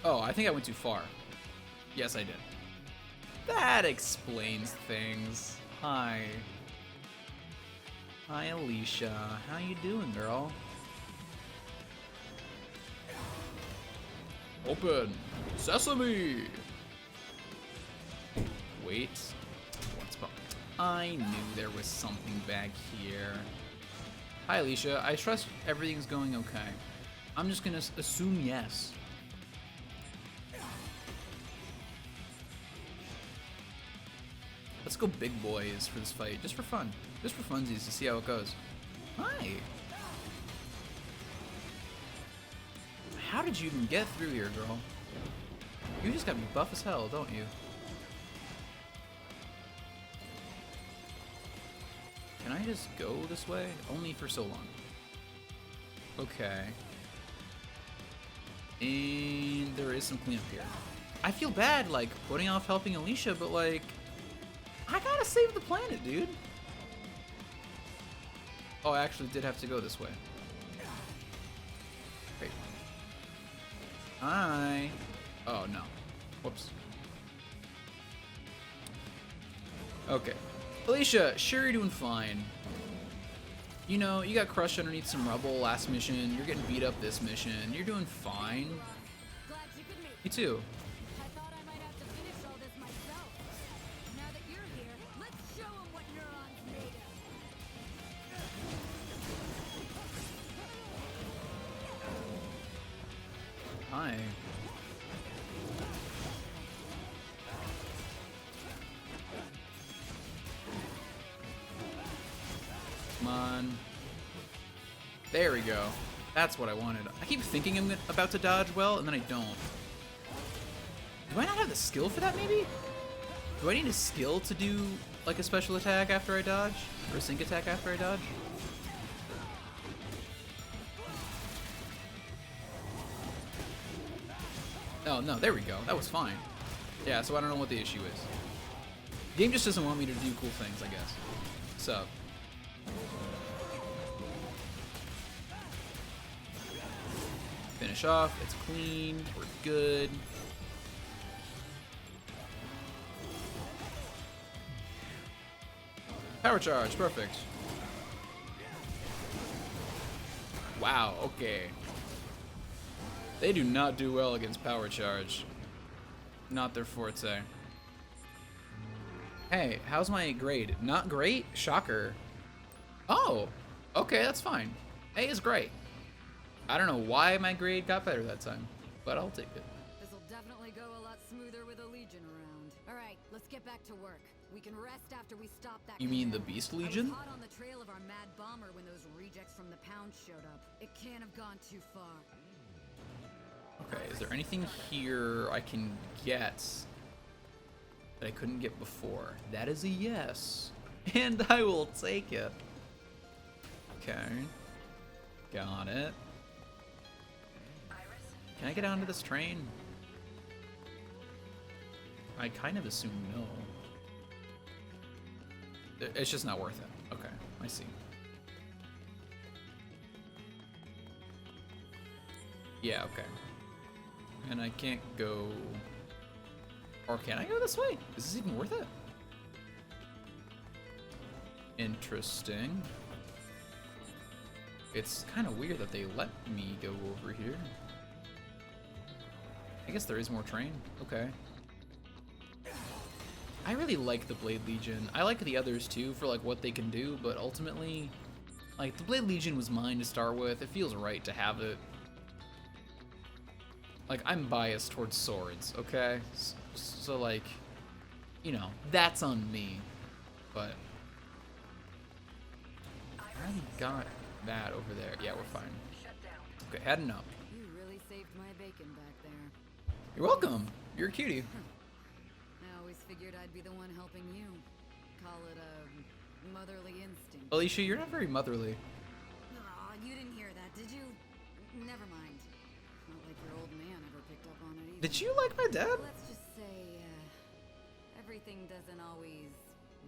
Oh, I think I went too far. Yes, I did. That explains things. Hi. Hi, Alicia. How you doing, girl? Open! Sesame! Wait. One spot. I knew there was something back here. Hi, Alicia. I trust everything's going okay. I'm just gonna assume yes. Let's go big boys for this fight, just for fun. Just for funsies to see how it goes. Hi! How did you even get through here, girl? You just gotta be buff as hell, don't you? Can I just go this way? Only for so long. Okay. And there is some cleanup here. I feel bad, like, putting off helping Alicia, but, like, I gotta save the planet, dude. Oh, I actually did have to go this way. Great. Hi. Oh, no. Whoops. Okay. Alicia, sure you're doing fine. You know, you got crushed underneath some rubble last mission. You're getting beat up this mission. You're doing fine. Glad you could make Me too. I thought I might have to finish all this myself. Now that you're here, let's show 'em what neurons made of. Hi. There we go. That's what I wanted. I keep thinking I'm about to dodge well, and then I don't. Do I not have the skill for that, maybe? Do I need a skill to do, like, a special attack after I dodge? Or a sync attack after I dodge? Oh, no, there we go. That was fine. Yeah, so I don't know what the issue is. The game just doesn't want me to do cool things, I guess. So. Finish off. It's clean. We're good. Power charge. Perfect. Wow, okay. They do not do well against power charge. Not their forte. Hey, how's my grade? Not great? Shocker. Oh, okay, that's fine. A is great. I don't know why my grade got better that time, but I'll take it. This'll definitely go a lot smoother with a Legion around. All right, let's get back to work. We can rest after we stop that. You mean the Beast Legion? I was hot on the trail of our mad bomber when those rejects from the pound showed up. It can't have gone too far. Okay, is there anything here I can get that I couldn't get before? That is a yes. And I will take it. Okay. Got it. Can I get onto this train? I kind of assume no. It's just not worth it. Okay, I see. Yeah, okay. And I can't go... Or can I go this way? Is this even worth it? Interesting. It's kind of weird that they let me go over here. I guess there is more train. Okay. I really like the Blade Legion. I like the others too for like what they can do, but ultimately, like the Blade Legion was mine to start with. It feels right to have it. Like I'm biased towards swords, okay? So like, you know, that's on me. But I got that over there. Yeah, we're fine. Okay, heading up. You really saved my bacon back there. You're welcome. You're a cutie. I always figured I'd be the one helping you. Call it a motherly instinct. Alicia, you're not very motherly. Aw, you didn't hear that, did you? Never mind. Not like your old man ever picked up on it either. Did you like my dad? Let's just say, everything doesn't always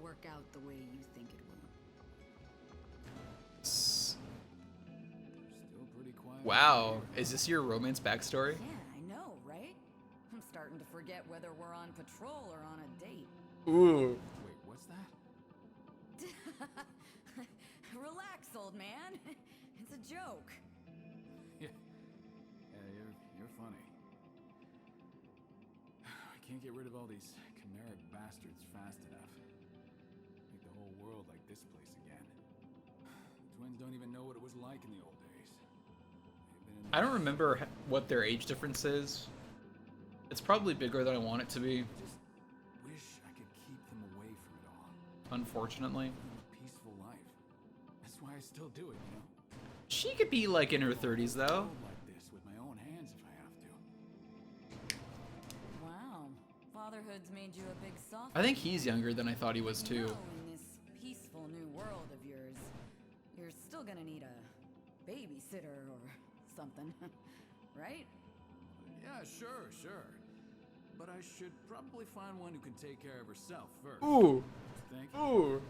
work out the way you think it will. Still pretty quiet. Wow, is this your romance backstory? Yeah, I know, right? I'm starting to forget whether we're on patrol or on a date. Ooh. Wait, what's that? Relax, old man. It's a joke. Yeah, you're funny. I can't get rid of all these chimeric bastards fast enough. Make the whole world like this place again. The twins don't even know what it was like in the old days. They've been in I don't remember what their age difference is. It's probably bigger than I want it to be, Just wish I could keep them away from it all. unfortunately. Live a peaceful life. That's why I still do it, you know? She could be like in her 30s though. Build like this with my own hands if I have to. Wow. Fatherhood's made you a big soft. I think he's younger than I thought he was You too. know, in this peaceful new world of yours, you're still gonna need a babysitter or something, right? Yeah, sure. But I should probably find one who can take care of herself first. Ooh. Think? Ooh.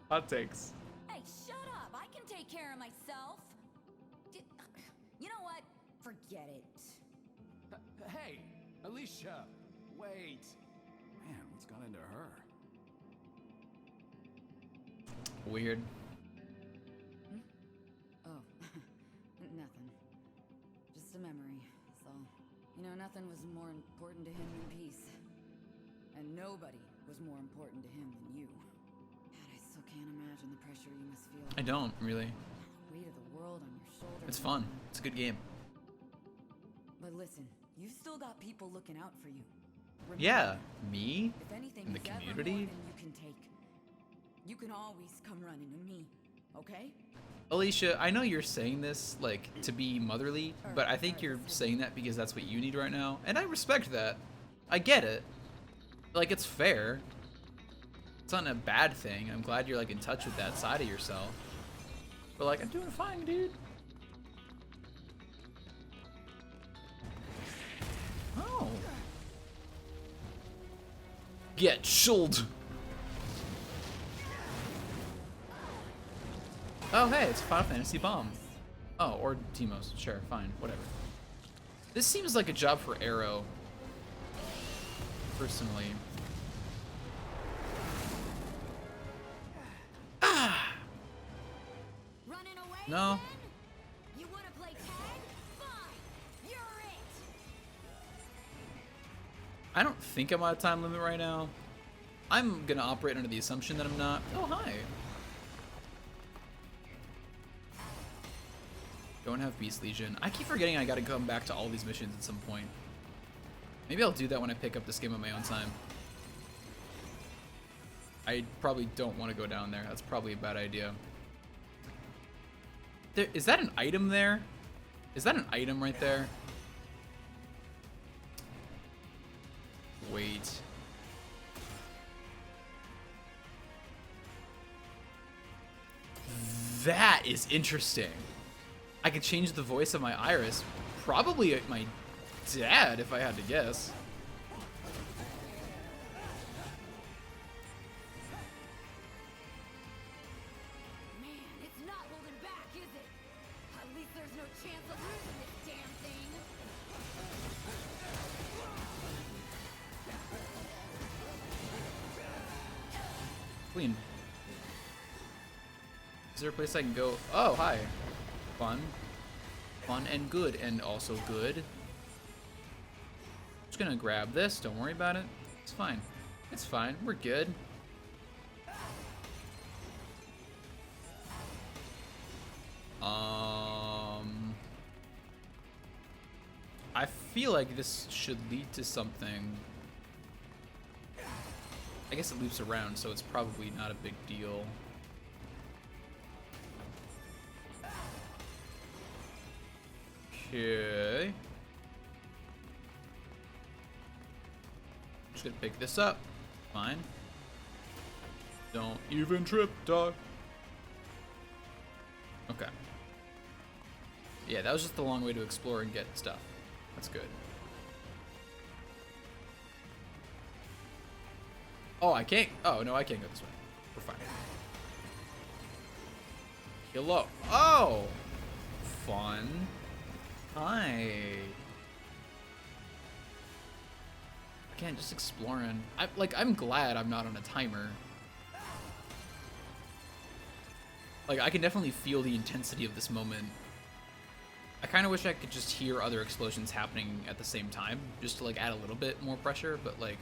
Hot takes. Hey, shut up! I can take care of myself. You know what? Forget it. Hey, Alicia, wait. Man, what's gone into her? Weird. Oh, nothing. Just a memory, so. You know, nothing was more important to him than peace. And nobody was more important to him than you. God, I still can't imagine the pressure you must feel. I don't really. The weight of the world on your shoulders. It's fun. It's a good game. But listen, you've still got people looking out for you. Remember, Yeah, me If anything in the is ever more community. than you can take, you can always come running to me, okay? Alicia, I know you're saying this like to be motherly, but I think you're saying that because that's what you need right now, and I respect that. I get it. Like, it's fair. It's not a bad thing. I'm glad you're like in touch with that side of yourself. But like, I'm doing fine, dude. Oh. Get shelled. Oh, hey, it's a Final Fantasy bomb. Oh, or Timos. Sure, fine, whatever. This seems like a job for Arrow, personally. Ah! Running away No. again? You wanna play tag? Fine. You're it. I don't think I'm on a time limit right now. I'm gonna operate under the assumption that I'm not. Oh, hi. Don't have Beast Legion. I keep forgetting I gotta come back to all these missions at some point. Maybe I'll do that when I pick up this game on my own time. I probably don't want to go down there. That's probably a bad idea. Is that an item there? Is that an item right there? Wait. That is interesting. I could change the voice of my Iris. Probably my dad, if I had to guess. Man, it's not holding back, is it? At least there's no chance of losing this damn thing. Clean. Is there a place I can go? Oh, hi. Fun. Fun and good, and also good. Just gonna grab this, don't worry about it. It's fine. It's fine, we're good. I feel like this should lead to something. I guess it loops around, so it's probably not a big deal. Okay. Just gonna pick this up. Fine. Don't even trip, dog. Okay. Yeah, that was just the long way to explore and get stuff. That's good. Oh, I can't. Oh, no, I can't go this way. We're fine. Hello. Oh! Fun. Hi. Again, just exploring. I'm glad I'm not on a timer. Like, I can definitely feel the intensity of this moment. I kind of wish I could just hear other explosions happening at the same time, just to, like, add a little bit more pressure, but, like...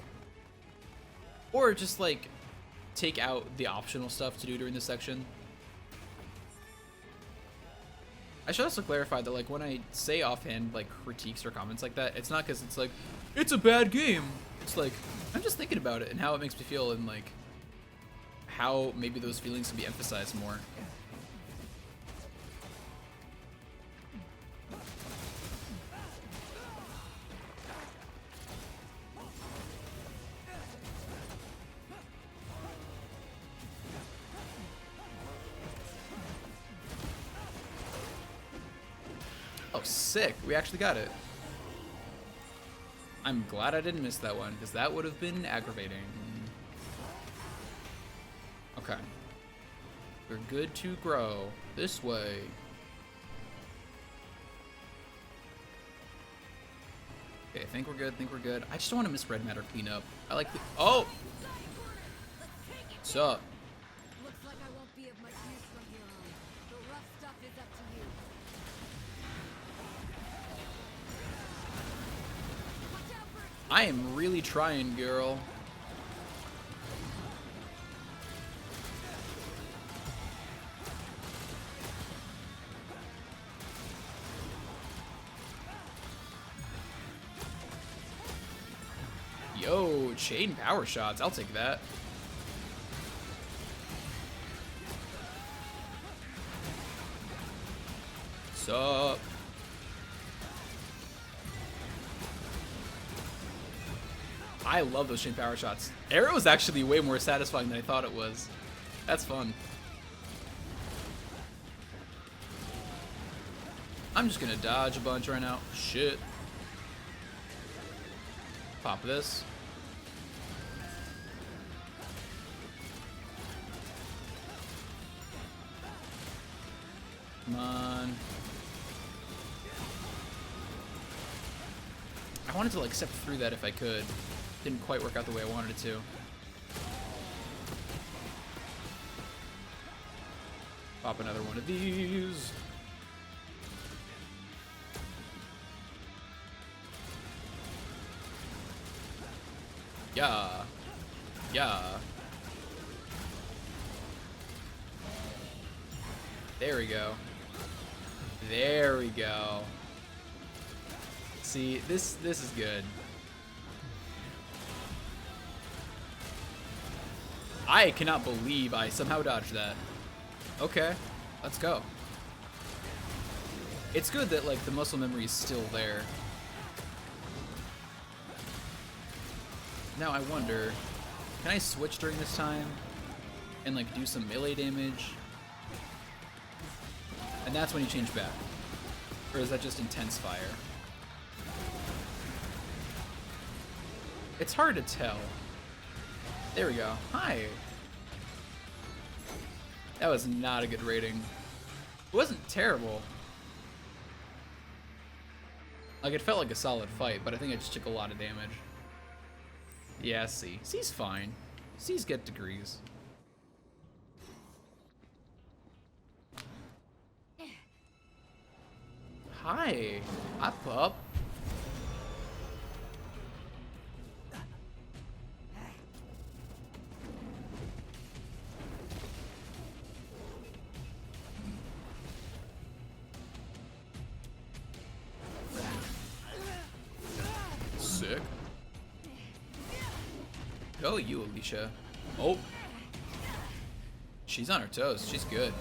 Or just, like, take out the optional stuff to do during this section. I should also clarify that, like, when I say offhand, like, critiques or comments like that, it's not because it's like, it's a bad game. It's like, I'm just thinking about it and how it makes me feel and, like, how maybe those feelings can be emphasized more. Oh, sick. We actually got it. I'm glad I didn't miss that one, because that would have been aggravating. Okay. We're good to grow. This way. Okay, I think we're good, I just don't want to miss red matter cleanup. I like the... Oh! What's up? Looks like I won't be of much use from here on. The rough stuff is up to you. Watch out for I am really trying, girl. Yo, chain power shots. I'll take that. up? I love those chain power shots. Arrow is actually way more satisfying than I thought it was. That's fun. I'm just gonna dodge a bunch right now. Shit. Pop this. Come on. I wanted to like step through that if I could. Didn't quite work out the way I wanted it to. Pop another one of these. Yeah. Yeah. There we go. There we go. See, this is good. I cannot believe I somehow dodged that. Okay, let's go. It's good that like the muscle memory is still there. Now I wonder, can I switch during this time and like do some melee damage? And that's when you change back. Or is that just intense fire? It's hard to tell. There we go. Hi. That was not a good rating. It wasn't terrible. Like, it felt like a solid fight, but I think I just took a lot of damage. Yeah, C. C's fine. C's get degrees. Hi. Hi, pup. Sick. Go you, Alicia. Oh. She's on her toes. She's good.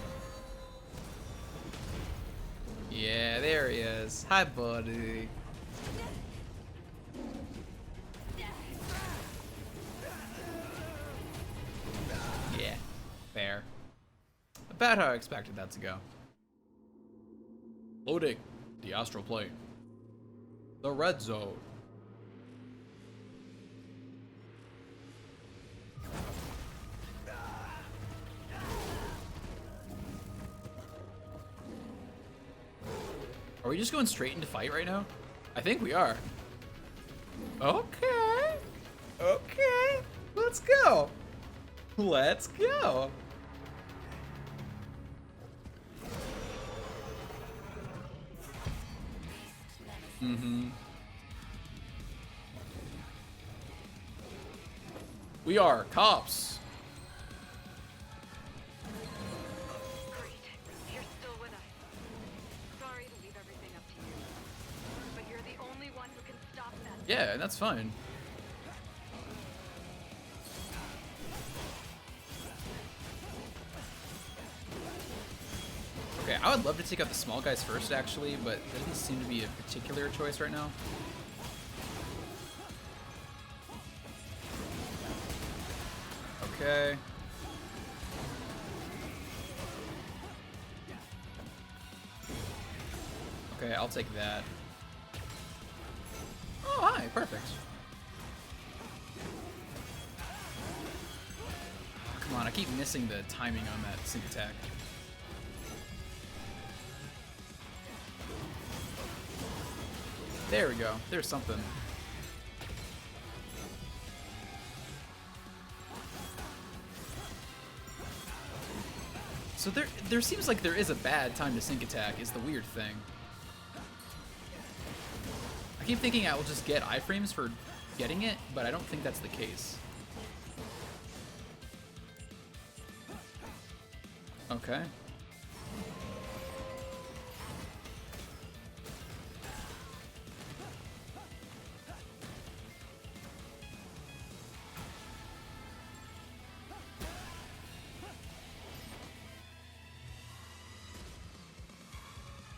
Yeah, there he is. Hi, buddy. Yeah, fair. About how I expected that to go. Loading the Astral Plane. The red zone. Are we just going straight into fight right now? I think we are. Okay. Okay. Let's go. Let's go. Mm-hmm. We are cops. Great. You're still with us. Sorry to leave everything up to you. But you're the only one who can stop that. Yeah, that's fine. Okay, I would love to take out the small guys first, actually, but there doesn't seem to be a particular choice right now. Okay. Okay, I'll take that. Oh, hi, perfect. Come on, I keep missing the timing on that sync attack. There we go. There's something. So there seems like there is a bad time to sync attack is the weird thing. I keep thinking I will just get iframes for getting it, but I don't think that's the case. Okay.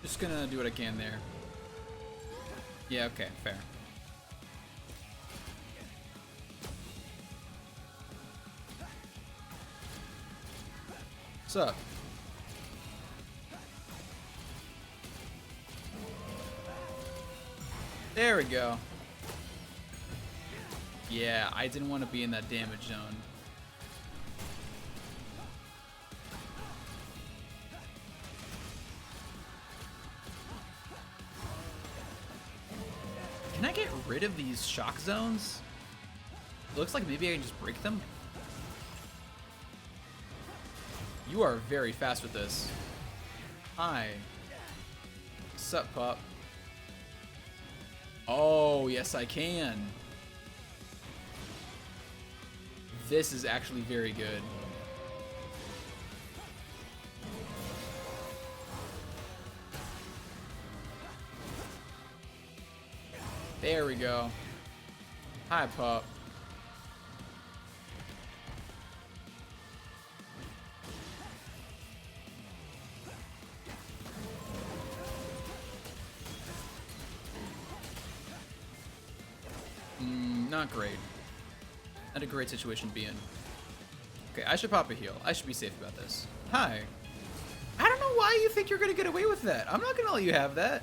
Just gonna do what I can there. Yeah, okay, fair. What's up? There we go. Yeah, I didn't want to be in that damage zone. Can I get rid of these shock zones? It looks like maybe I can just break them. You are very fast with this. Hi. Sup, pup? Oh, yes I can. This is actually very good. There we go. Hi, pup. Not great. Not a great situation to be in. Okay, I should pop a heal. I should be safe about this. Hi. I don't know why you think you're gonna get away with that. I'm not gonna let you have that.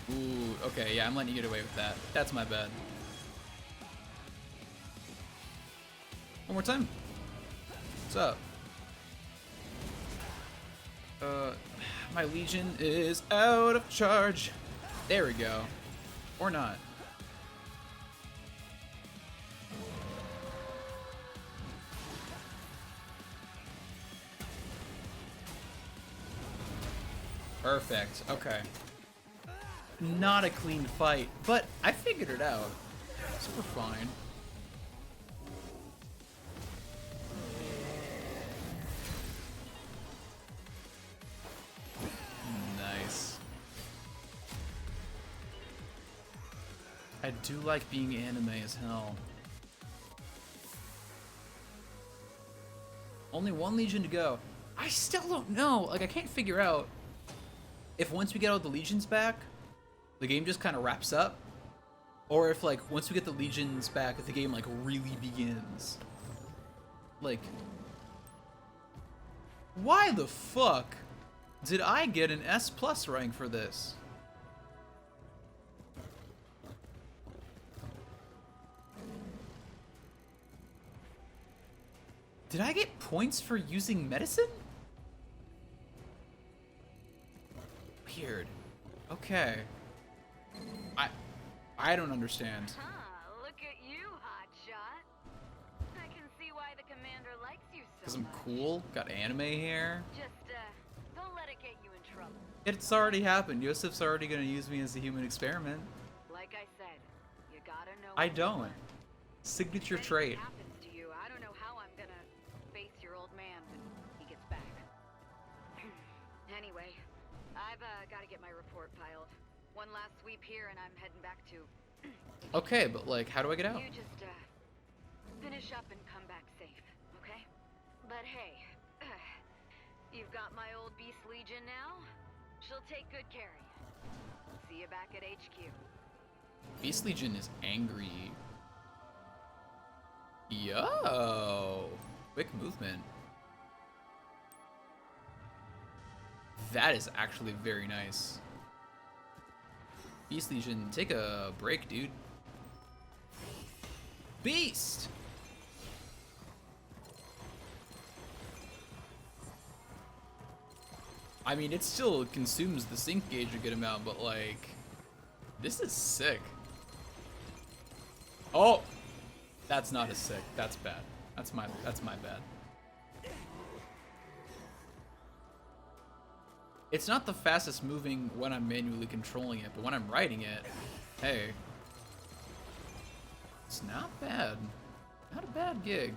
Ooh, okay, yeah, I'm letting you get away with that. That's my bad. One more time. What's up? My Legion is out of charge. There we go. Or not. Perfect. Okay. Not a clean fight, but I figured it out. So we're fine. Nice. I do like being anime as hell. Only one Legion to go. I still don't know. Like, I can't figure out if once we get all the Legions back, the game just kind of wraps up, or if, like, once we get the Legions back, the game, like, really begins. Like, why the fuck did I get an S+ rank for this? Did I get points for using medicine? Weird. Okay. I don't understand. Huh, look at you, hotshot. I can see why the commander likes you so Because I'm much. cool, got anime hair. Just, don't let it get you in trouble. It's already happened. Yosef's already gonna use me as a human experiment. Like I said, you gotta know I when to don't. run. Signature If anything trait. happens to you, I don't know how I'm gonna face your old man when he gets back. Anyway, I've gotta get my report piled. One last sweep here and I'm heading back to... Okay, but like, how do I get out? You just, finish up and come back safe, okay? But hey, you've got my old Beast Legion now. She'll take good care of you. See you back at HQ. Beast Legion is angry. Yo! Quick movement. That is actually very nice. Beast Legion, take a break, dude. Beast! I mean, it still consumes the sync gauge a good amount, but like, this is sick. Oh! That's not as sick. That's bad. That's my bad. It's not the fastest moving when I'm manually controlling it, but when I'm riding it, hey. It's not bad. Not a bad gig.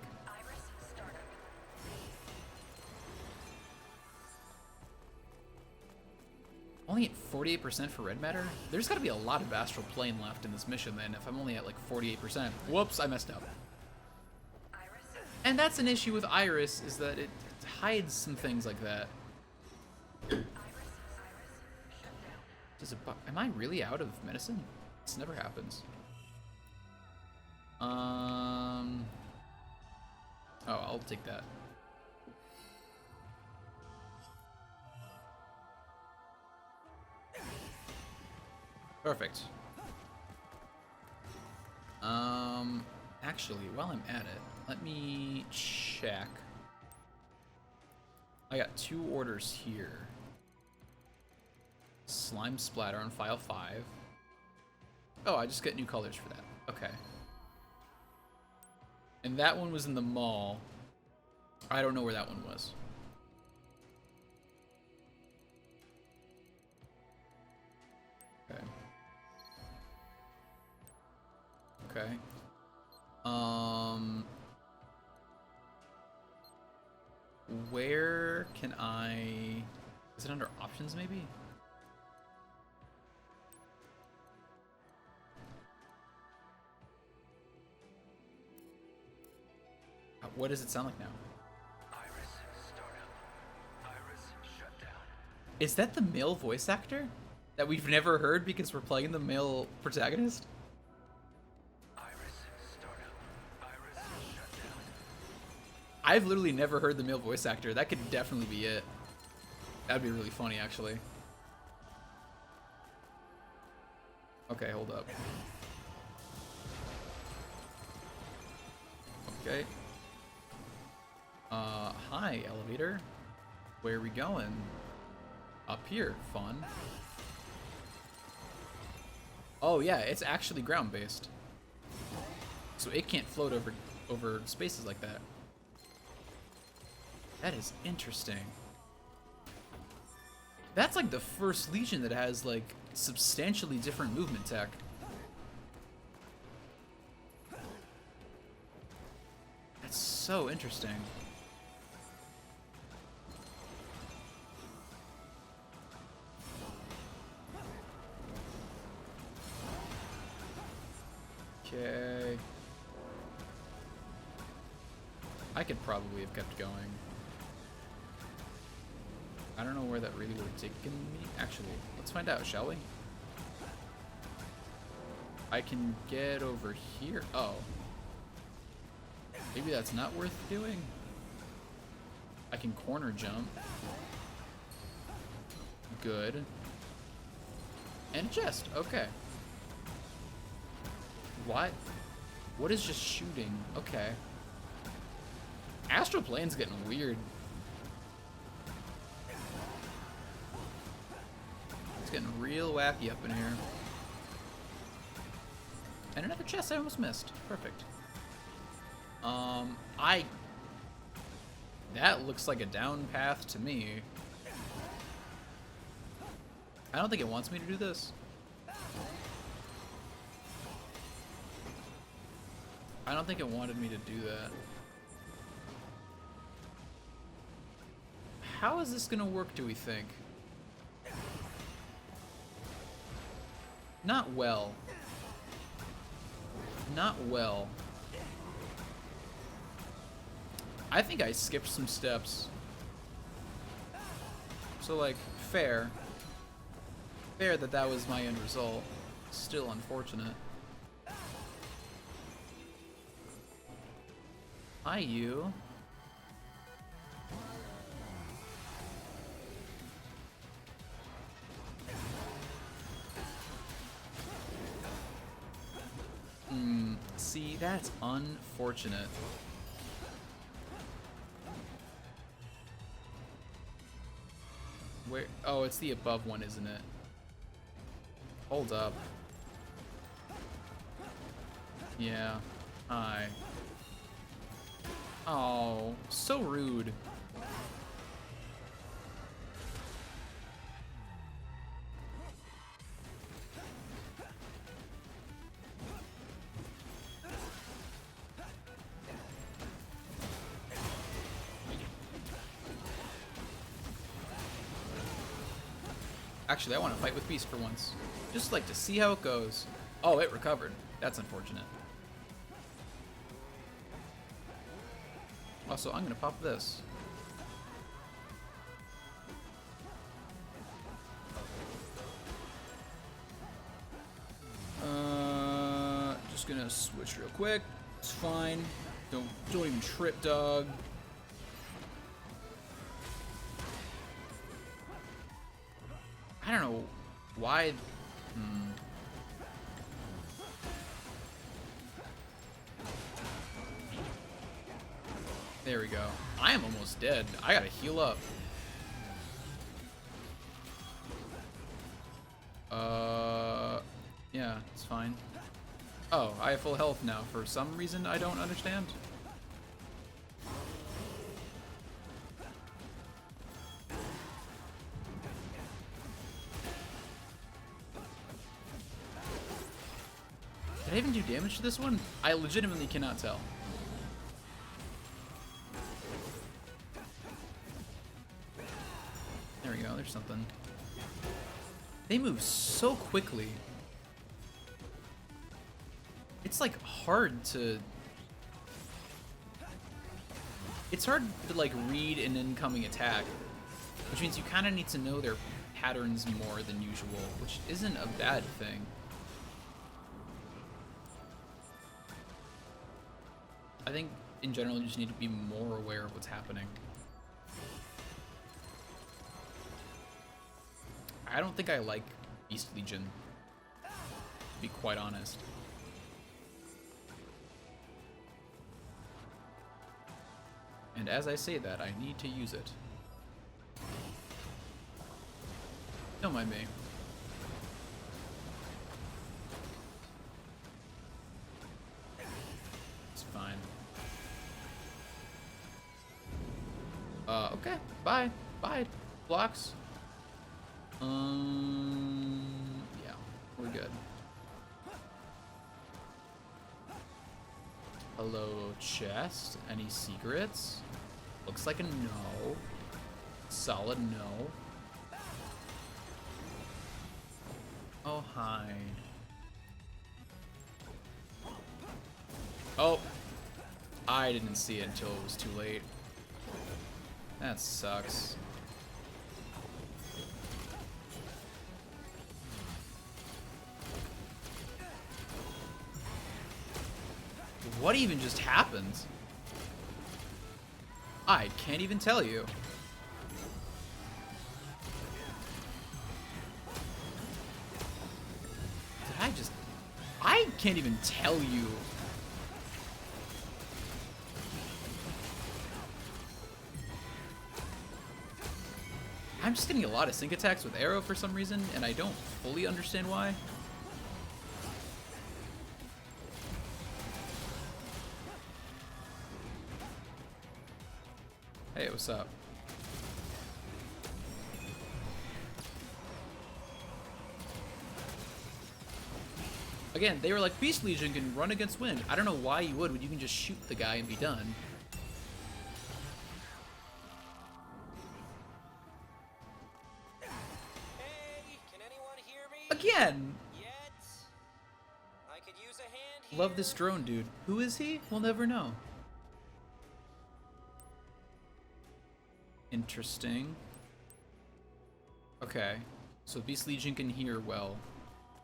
Only at 48% for red matter? There's gotta be a lot of astral plane left in this mission then if I'm only at like 48%. Whoops, I messed up. And that's an issue with Iris, is that it hides some things like that. Does it am I really out of medicine? This never happens. Oh, I'll take that. Perfect. Actually, while I'm at it, let me check. I got 2 orders here. Slime splatter on file 5. Oh, I just get new colors for that. Okay. And that one was in the mall. I don't know where that one was. Okay. Okay. Where can I... Is it under options, maybe? What does it sound like now? Iris startup. Iris shutdown. Is that the male voice actor that we've never heard because we're playing the male protagonist? Iris startup. Iris shutdown. I've literally never heard the male voice actor. That could definitely be it. That'd be really funny, actually. Okay, hold up. Okay. Hi, elevator. Where are we going? Up here. Fun. Oh yeah, it's actually ground-based. So it can't float over spaces like that. That is interesting. That's like the first Legion that has like substantially different movement tech. That's so interesting. Okay. I could probably have kept going. I don't know where that really would have taken me. Actually, let's find out, shall we? I can get over here. Oh. Maybe that's not worth doing. I can corner jump. Good. And a chest. Okay. What? What is just shooting? Okay. Astral Plane's getting weird. It's getting real wacky up in here. And another chest I almost missed. Perfect. That looks like a down path to me. I don't think it wants me to do this. I don't think it wanted me to do that. How is this gonna work, do we think? Not well. Not well. I think I skipped some steps. So, like, fair. Fair that that was my end result. Still unfortunate. Hi, you. See, that's unfortunate. Where? Oh, it's the above one, isn't it? Hold up. Yeah. Hi. Oh, so rude. Actually, I want to fight with Beast for once. Just like to see how it goes. Oh, it recovered. That's unfortunate. Also, I'm gonna pop this. Just gonna switch real quick. It's fine. Don't even trip, dog. I don't know why. There we go. I am almost dead. I gotta heal up. Yeah, it's fine. Oh, I have full health now for some reason I don't understand. Did I even do damage to this one? I legitimately cannot tell. There we go, there's something. They move so quickly. It's like hard to... It's hard to like read an incoming attack, which means you kind of need to know their patterns more than usual, which isn't a bad thing. I think in general you just need to be more aware of what's happening. I don't think I like Beast Legion, to be quite honest. And as I say that, I need to use it. Don't mind me. It's fine. Okay. Bye. Bye, blocks. Yeah, we're good. Hello, chest. Any secrets? Looks like a no. Solid no. Oh, hi. Oh, I didn't see it until it was too late. That sucks. What even just happened? I can't even tell you. I can't even tell you. I'm just getting a lot of sync attacks with Arrow for some reason, and I don't fully understand why. Hey, what's up? Again, they were like, Beast Legion can run against wind. I don't know why you would when you can just shoot the guy and be done. Hey, can anyone hear me? Again! Yet? I could use a hand here. Love this drone dude. Who is he? We'll never know. Interesting. Okay. So Beast Legion can hear well.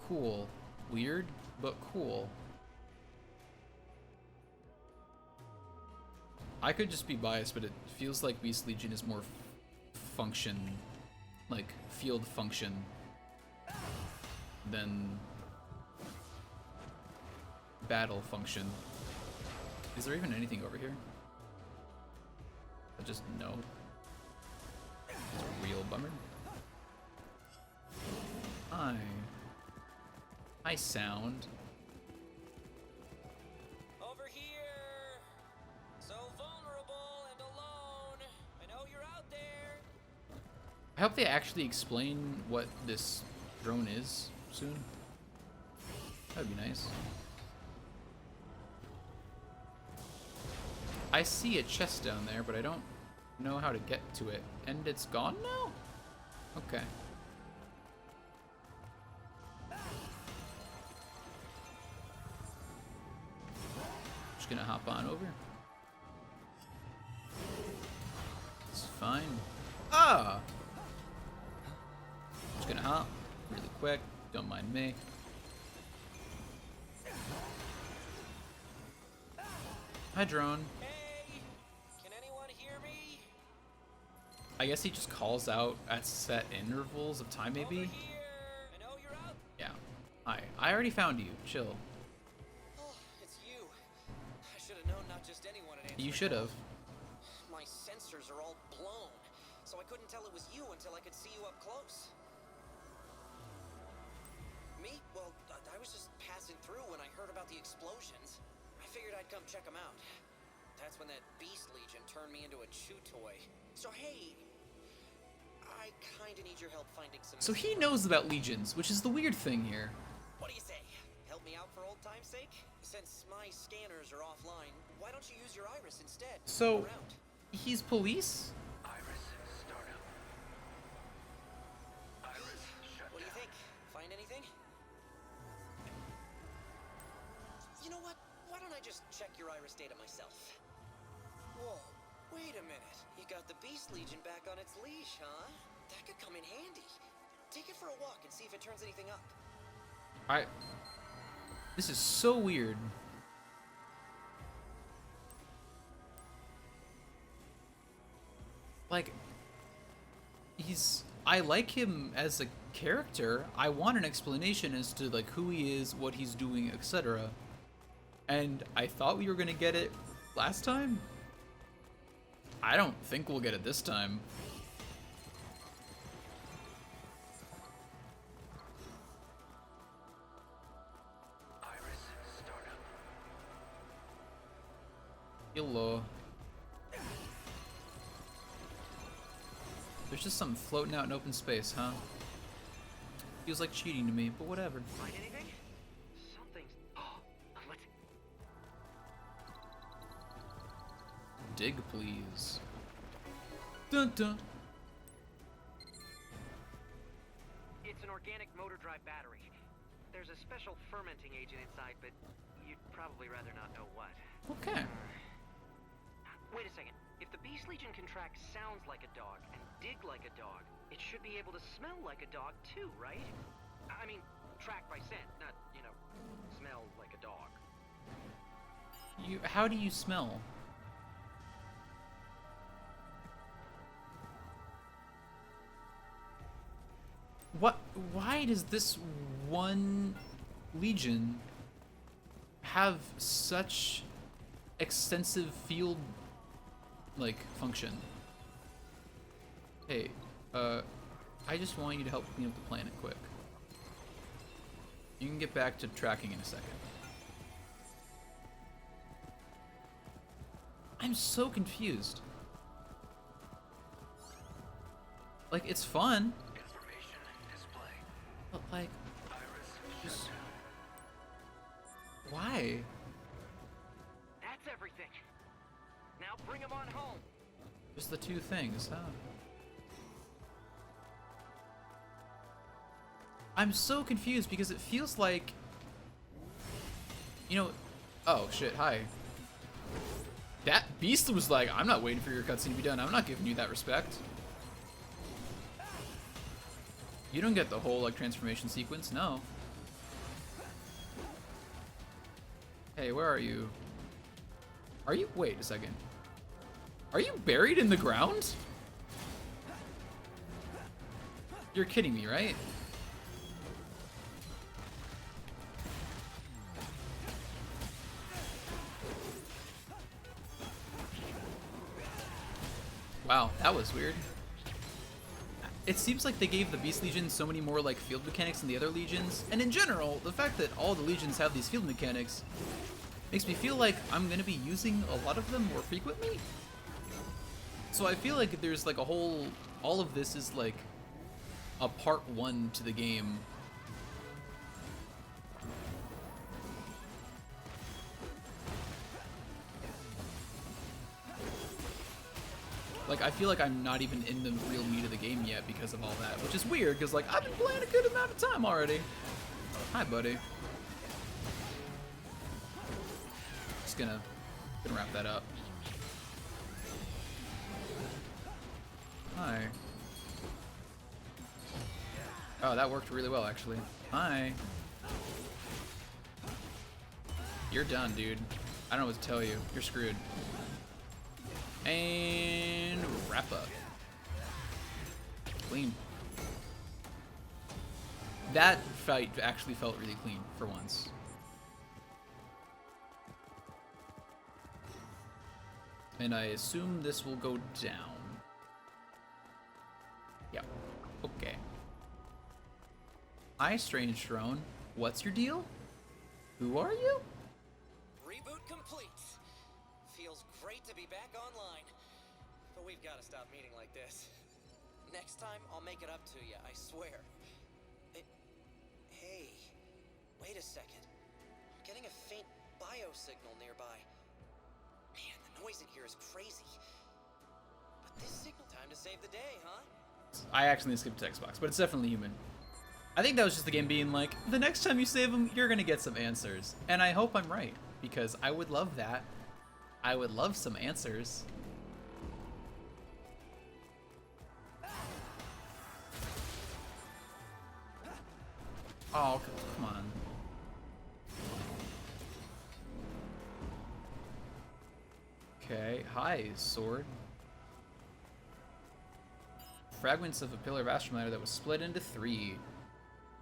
Cool. Weird, but cool. I could just be biased, but it feels like Beast Legion is more function, like field function, than battle function. Is there even anything over here? I just no. It's a real bummer. Hi. Hi, sound. Over here. So vulnerable and alone. I know you're out there. I hope they actually explain what this drone is soon. That'd be nice. I see a chest down there, but I don't know how to get to it. And it's gone now? Okay. Just gonna hop on over. It's fine. Ah! Just gonna hop really quick. Don't mind me. Hi, drone. Hey! Can anyone hear me? I guess he just calls out at set intervals of time, Over maybe? here! I know you're out. Yeah. Hi. I already found you. Chill. Oh, it's you. I should have known not just anyone had answered. You should have. My sensors are all blown, so I couldn't tell it was you until I could see you up close. Me? Well, I was just passing through when I heard about the explosions. I figured I'd come check them out. That's when that Beast Legion turned me into a chew toy. So hey, I kinda need your help finding some... So he knows about legions, which is the weird thing here. What do you say? Help me out for old time's sake? Since my scanners are offline, why don't you use your iris instead? So, Around. he's police? Iris startup. Iris shut What do you down. think? Find anything? You know what? Why don't I just check your iris data myself? Whoa, wait a minute. You got the Beast Legion back on its leash, huh? That could come in handy. Take it for a walk and see if it turns anything up. This is so weird. Like, I like him as a character. I want an explanation as to like who he is, what he's doing, etc. And I thought we were gonna get it last time. I don't think we'll get it this time. Iris startup. Hello. There's just something floating out in open space, huh? Feels like cheating to me, but whatever. Find anything? Something's... Oh, let's... Dig, please. Dun dun. It's an organic motor drive battery. There's a special fermenting agent inside, but you'd probably rather not know what. Okay. Wait a second. If the Beast Legion can track sounds like a dog and dig like a dog, it should be able to smell like a dog too, right? I mean, track by scent, not, you know, smell like a dog. How do you smell? Why does this one legion have such extensive field like function? Hey, I just want you to help clean up the planet quick. You can get back to tracking in a second. I'm so confused. Like, it's fun, Information display. but like, Iris just shut down. why? That's everything. Now bring him on home. Just the two things, huh? I'm so confused because it feels like, you know, oh shit, hi. That beast was like, I'm not waiting for your cutscene to be done. I'm not giving you that respect. You don't get the whole like transformation sequence, no. Hey, where are you? Are you, wait a second. Are you buried in the ground? You're kidding me, right? Wow, that was weird. It seems like they gave the Beast Legion so many more like field mechanics than the other legions, and in general, the fact that all the legions have these field mechanics makes me feel like I'm gonna be using a lot of them more frequently. So I feel like there's like a whole, all of this is like a part 1 to the game. Like, I feel like I'm not even in the real meat of the game yet because of all that, which is weird, because, like, I've been playing a good amount of time already. Hi, buddy. Just gonna Gonna wrap that up. Hi. Oh, that worked really well, actually. Hi. You're done, dude. I don't know what to tell you. You're screwed. And wrap up. Clean. That fight actually felt really clean for once. And I assume this will go down. Yeah. Okay. Hi, strange drone. What's your deal? Who are you? Reboot complete. Feels great to be back online. But we've got to stop meeting like this. Next time, I'll make it up to you, I swear. Hey, wait a second. I'm getting a faint biosignal nearby. Man, the noise in here is crazy. But this signal time to save the day, huh? I accidentally skipped text box, but it's definitely human. I think that was just the game being like, the next time you save them, you're gonna get some answers. And I hope I'm right, because I would love that. I would love some answers. Oh, come on. Okay, hi, sword. Fragments of a pillar of astral matter that was split into 3.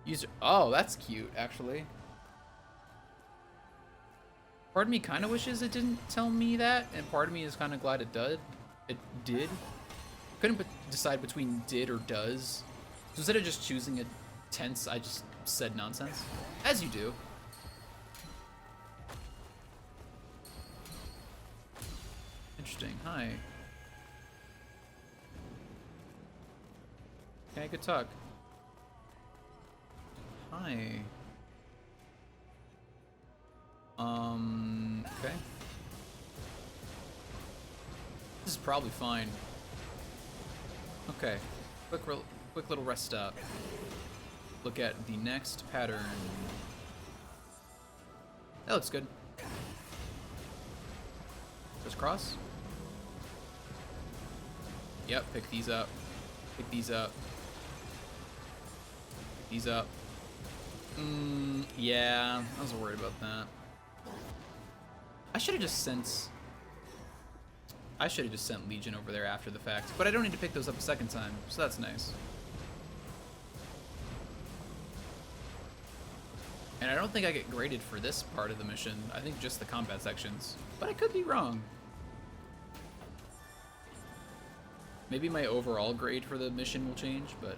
User. Oh, that's cute, actually. Part of me kind of wishes it didn't tell me that, and part of me is kind of glad it did. It did. Couldn't decide between did or does. So instead of just choosing a tense, I just said nonsense, as you do. Interesting. Hi. Okay, good talk. Hi. Okay. This is probably fine. Okay. Quick little rest stop. Look at the next pattern. That looks good. Just cross. Yep, pick these up. Pick these up. Pick these up. Yeah, I was worried about that. I should have just sent Legion over there after the fact, but I don't need to pick those up a second time, so that's nice. And I don't think I get graded for this part of the mission. I think just the combat sections, but I could be wrong. Maybe my overall grade for the mission will change, but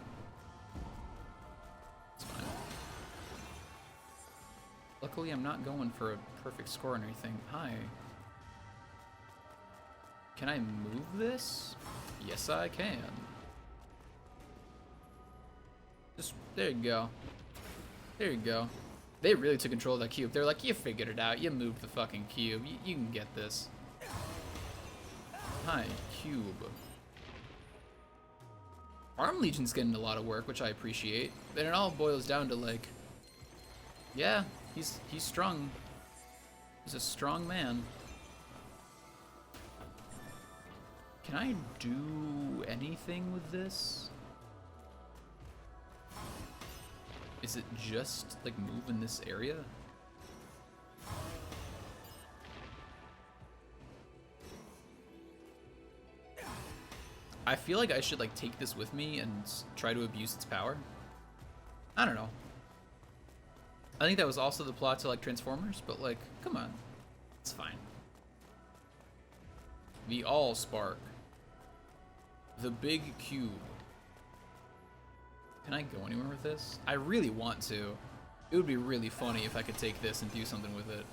it's fine. Luckily, I'm not going for a perfect score or anything. Hi. Can I move this? Yes, I can. Just, there you go. There you go. They really took control of that cube. They're like, you figured it out. You moved the fucking cube. You can get this. Hi, cube. Arm Legion's getting a lot of work, which I appreciate. But it all boils down to like, yeah, he's strong. He's a strong man. Can I do anything with this? Is it just like move in this area? I feel like I should like take this with me and try to abuse its power. I don't know. I think that was also the plot to like Transformers, but like, come on, it's fine. The All Spark. The big cube. Can I go anywhere with this? I really want to. It would be really funny if I could take this and do something with it.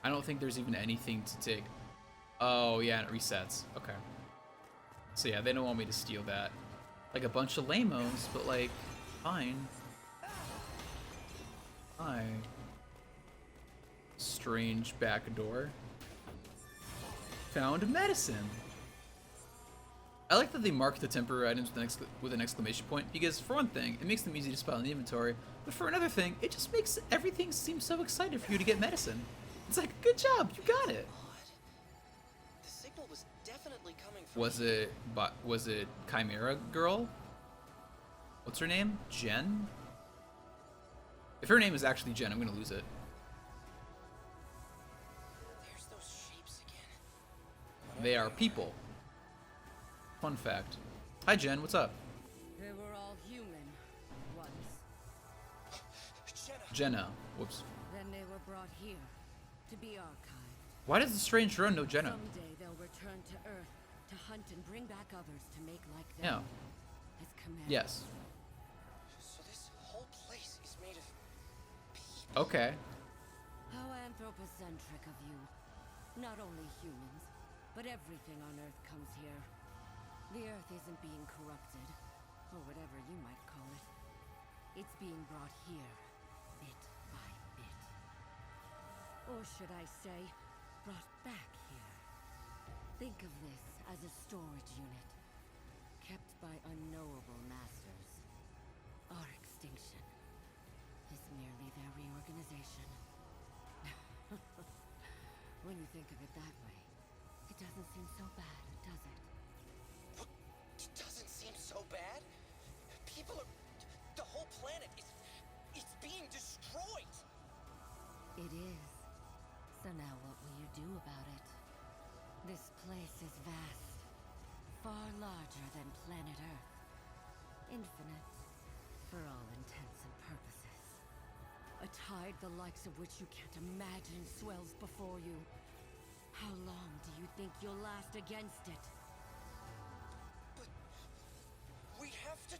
I don't think there's even anything to take. Oh, yeah, and it resets. Okay. So yeah, they don't want me to steal that. Like a bunch of lamos, but like, fine. Hi. Strange back door. Found medicine. I like that they mark the temporary items with an exclamation point, because for one thing, it makes them easy to spot in the inventory, but for another thing, it just makes everything seem so excited for you to get medicine. It's like, good job, you got it. The signal was definitely coming from. Was it Chimera Girl? What's her name? Jen? If her name is actually Jen, I'm gonna lose it. There's those shapes again. They are people. Fun fact. Hi Jen, what's up? They were all human once. Jenna. Whoops. Then they were brought here to be archived. Why does the strange drone know Jenna? Someday they'll return to Earth to hunt and bring back others to make like Yeah. them. As commanded. Yes. So this whole place is made of people. Okay. How anthropocentric of you. Not only humans, but everything on Earth comes here. The Earth isn't being corrupted, or whatever you might call it. It's being brought here, bit by bit. Or should I say, brought back here. Think of this as a storage unit, kept by unknowable masters. Our extinction is merely their reorganization. When you think of it that way, it doesn't seem so bad, does it? It doesn't seem so bad. People are. The whole planet is. It's being destroyed. It is. So now what will you do about it? This place is vast. Far larger than planet Earth. Infinite, for all intents and purposes. A tide the likes of which you can't imagine swells before you. How long do you think you'll last against it? But we have to.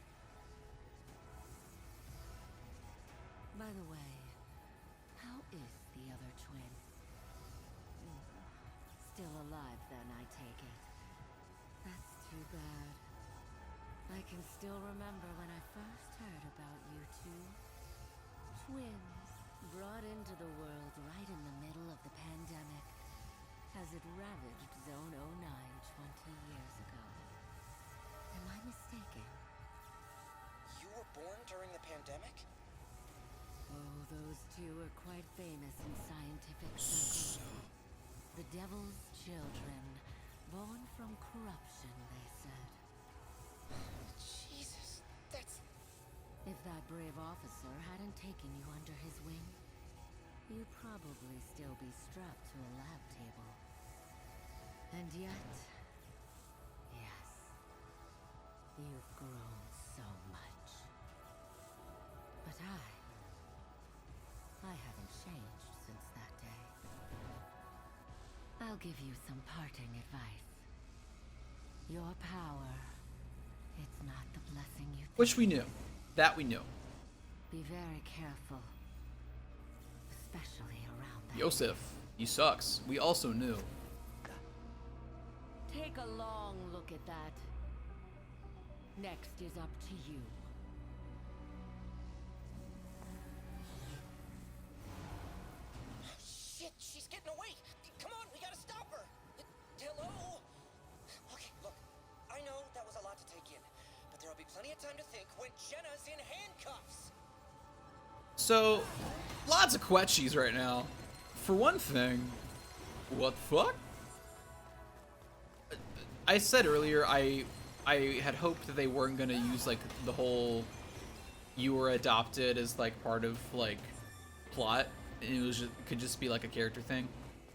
By the way, how is the other twin? Still alive then, I take it. That's too bad. I can still remember when I first heard about you two. Twins, brought into the world right in the middle of the pandemic, as it ravaged Zone 09 20 years ago. Am I mistaken? You were born during the pandemic? Oh, those two are quite famous in scientific circles. The devil's children, born from corruption, they said. Jesus, that's. If that brave officer hadn't taken you under his wing, you'd probably still be strapped to a lab table. And yet, yes, you've grown so much. But I haven't changed since that day. I'll give you some parting advice. Your power, it's not the blessing you think. Which we knew. That we knew. Be very careful. Especially around that. Yosef, he sucks. We also knew. Take a long look at that. Next is up to you. Shit, she's getting away! Come on, we gotta stop her! Hello? Okay, look, I know that was a lot to take in, but there'll be plenty of time to think when Jenna's in handcuffs! So, lots of quetchies right now. For one thing, what the fuck? I said earlier I had hoped that they weren't gonna use like the whole you were adopted as like part of like plot. And it could just be like a character thing.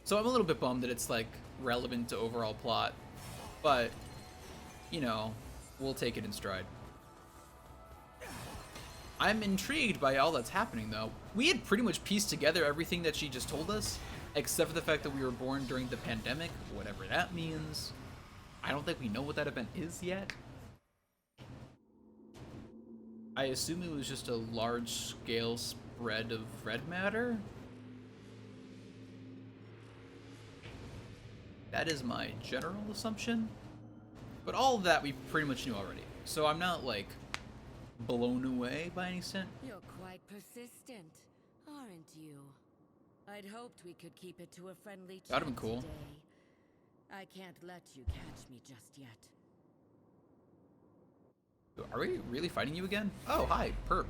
So I'm a little bit bummed that it's like relevant to overall plot. But, you know, we'll take it in stride. I'm intrigued by all that's happening though. We had pretty much pieced together everything that she just told us, except for the fact that we were born during the pandemic, whatever that means. I don't think we know what that event is yet. I assume it was just a large-scale spread of red matter. That is my general assumption. But all of that we pretty much knew already. So I'm not, like, blown away by any sense. You're quite persistent, aren't you? I'd hoped we could keep it to a friendly chat That'd have been cool. today. I can't let you catch me just yet. Are we really fighting you again? Oh, hi, perp.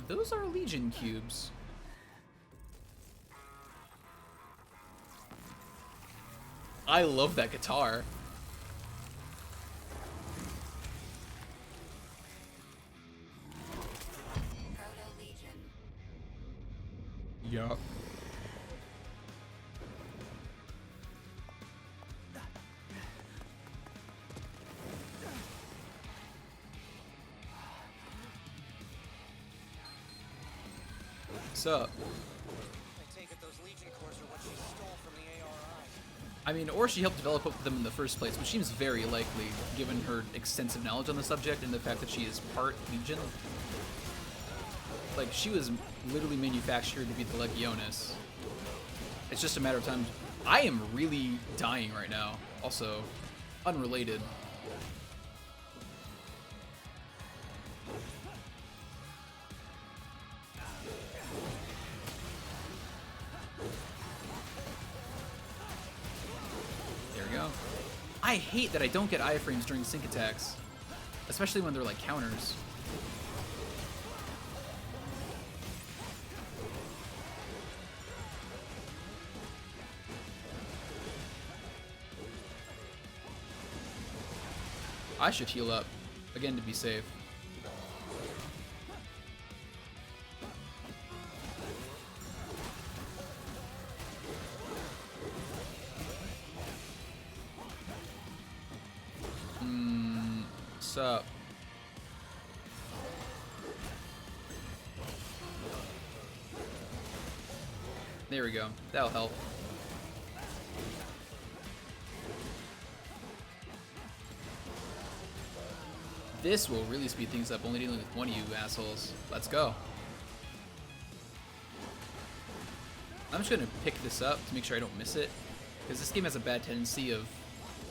Those are Legion cubes. I love that guitar. Yup. What's up? I take it those Legion cores are what she stole from the ARI. I mean, or she helped develop them in the first place, which seems very likely, given her extensive knowledge on the subject and the fact that she is part Legion. Like, she was literally manufactured to be the Legionis. It's just a matter of time. I am really dying right now. Also, unrelated. There we go. I hate that I don't get iframes during sync attacks, especially when they're like counters. I should heal up, again, to be safe. Sup? There we go. That'll help. This will really speed things up, only dealing with one of you assholes. Let's go. I'm just gonna pick this up to make sure I don't miss it, because this game has a bad tendency of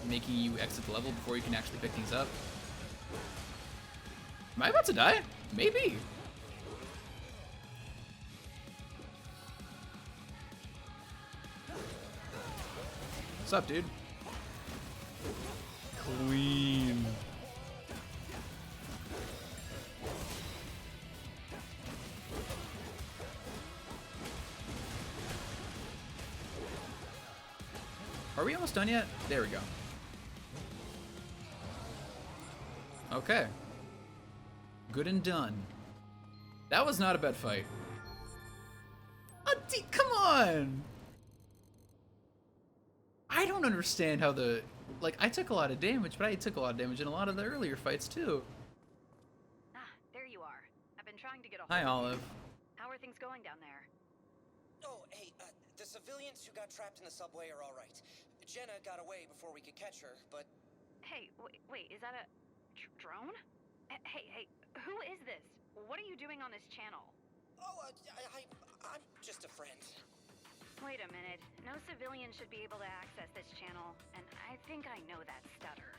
making you exit the level before you can actually pick things up. Am I about to die? Maybe. What's up, dude? Queen. Are we almost done yet? There we go. Okay. Good and done. That was not a bad fight. Come on! I don't understand how the... Like, I took a lot of damage, but I took a lot of damage in a lot of the earlier fights, too. Ah, there you are. I've been trying to get a hold Hi, of you. Olive. How are things going down there? Oh, hey, the civilians who got trapped in the subway are all right. Jenna got away before we could catch her, but... Hey, wait, is that a drone? Hey, who is this? What are you doing on this channel? Oh, I'm just a friend. Wait a minute. No civilian should be able to access this channel, and I think I know that stutter.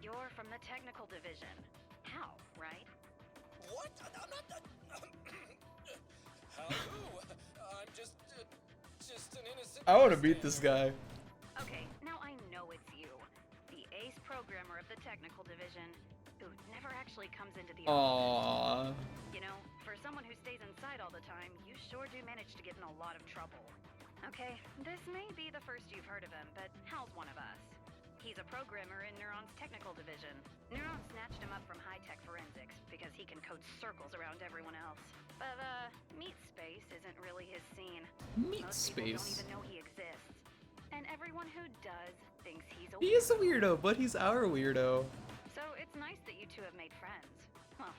You're from the technical division. Hal, right? What? I'm not... How who? I'm just an innocent... I want to beat this guy. Okay, now I know it's you. The ace programmer of the technical division, who never actually comes into the office. Aww. You know, for someone who stays inside all the time, you sure do manage to get in a lot of trouble. Okay, this may be the first you've heard of him, but Hal's one of us. He's a programmer in Neuron's technical division. Neuron snatched him up from high-tech forensics because he can code circles around everyone else. But, meat space isn't really his scene. Meat Most people don't space. even know he exists. And everyone who does thinks he's a He is a weirdo, but he's our weirdo. So it's nice that you two have made friends. Well,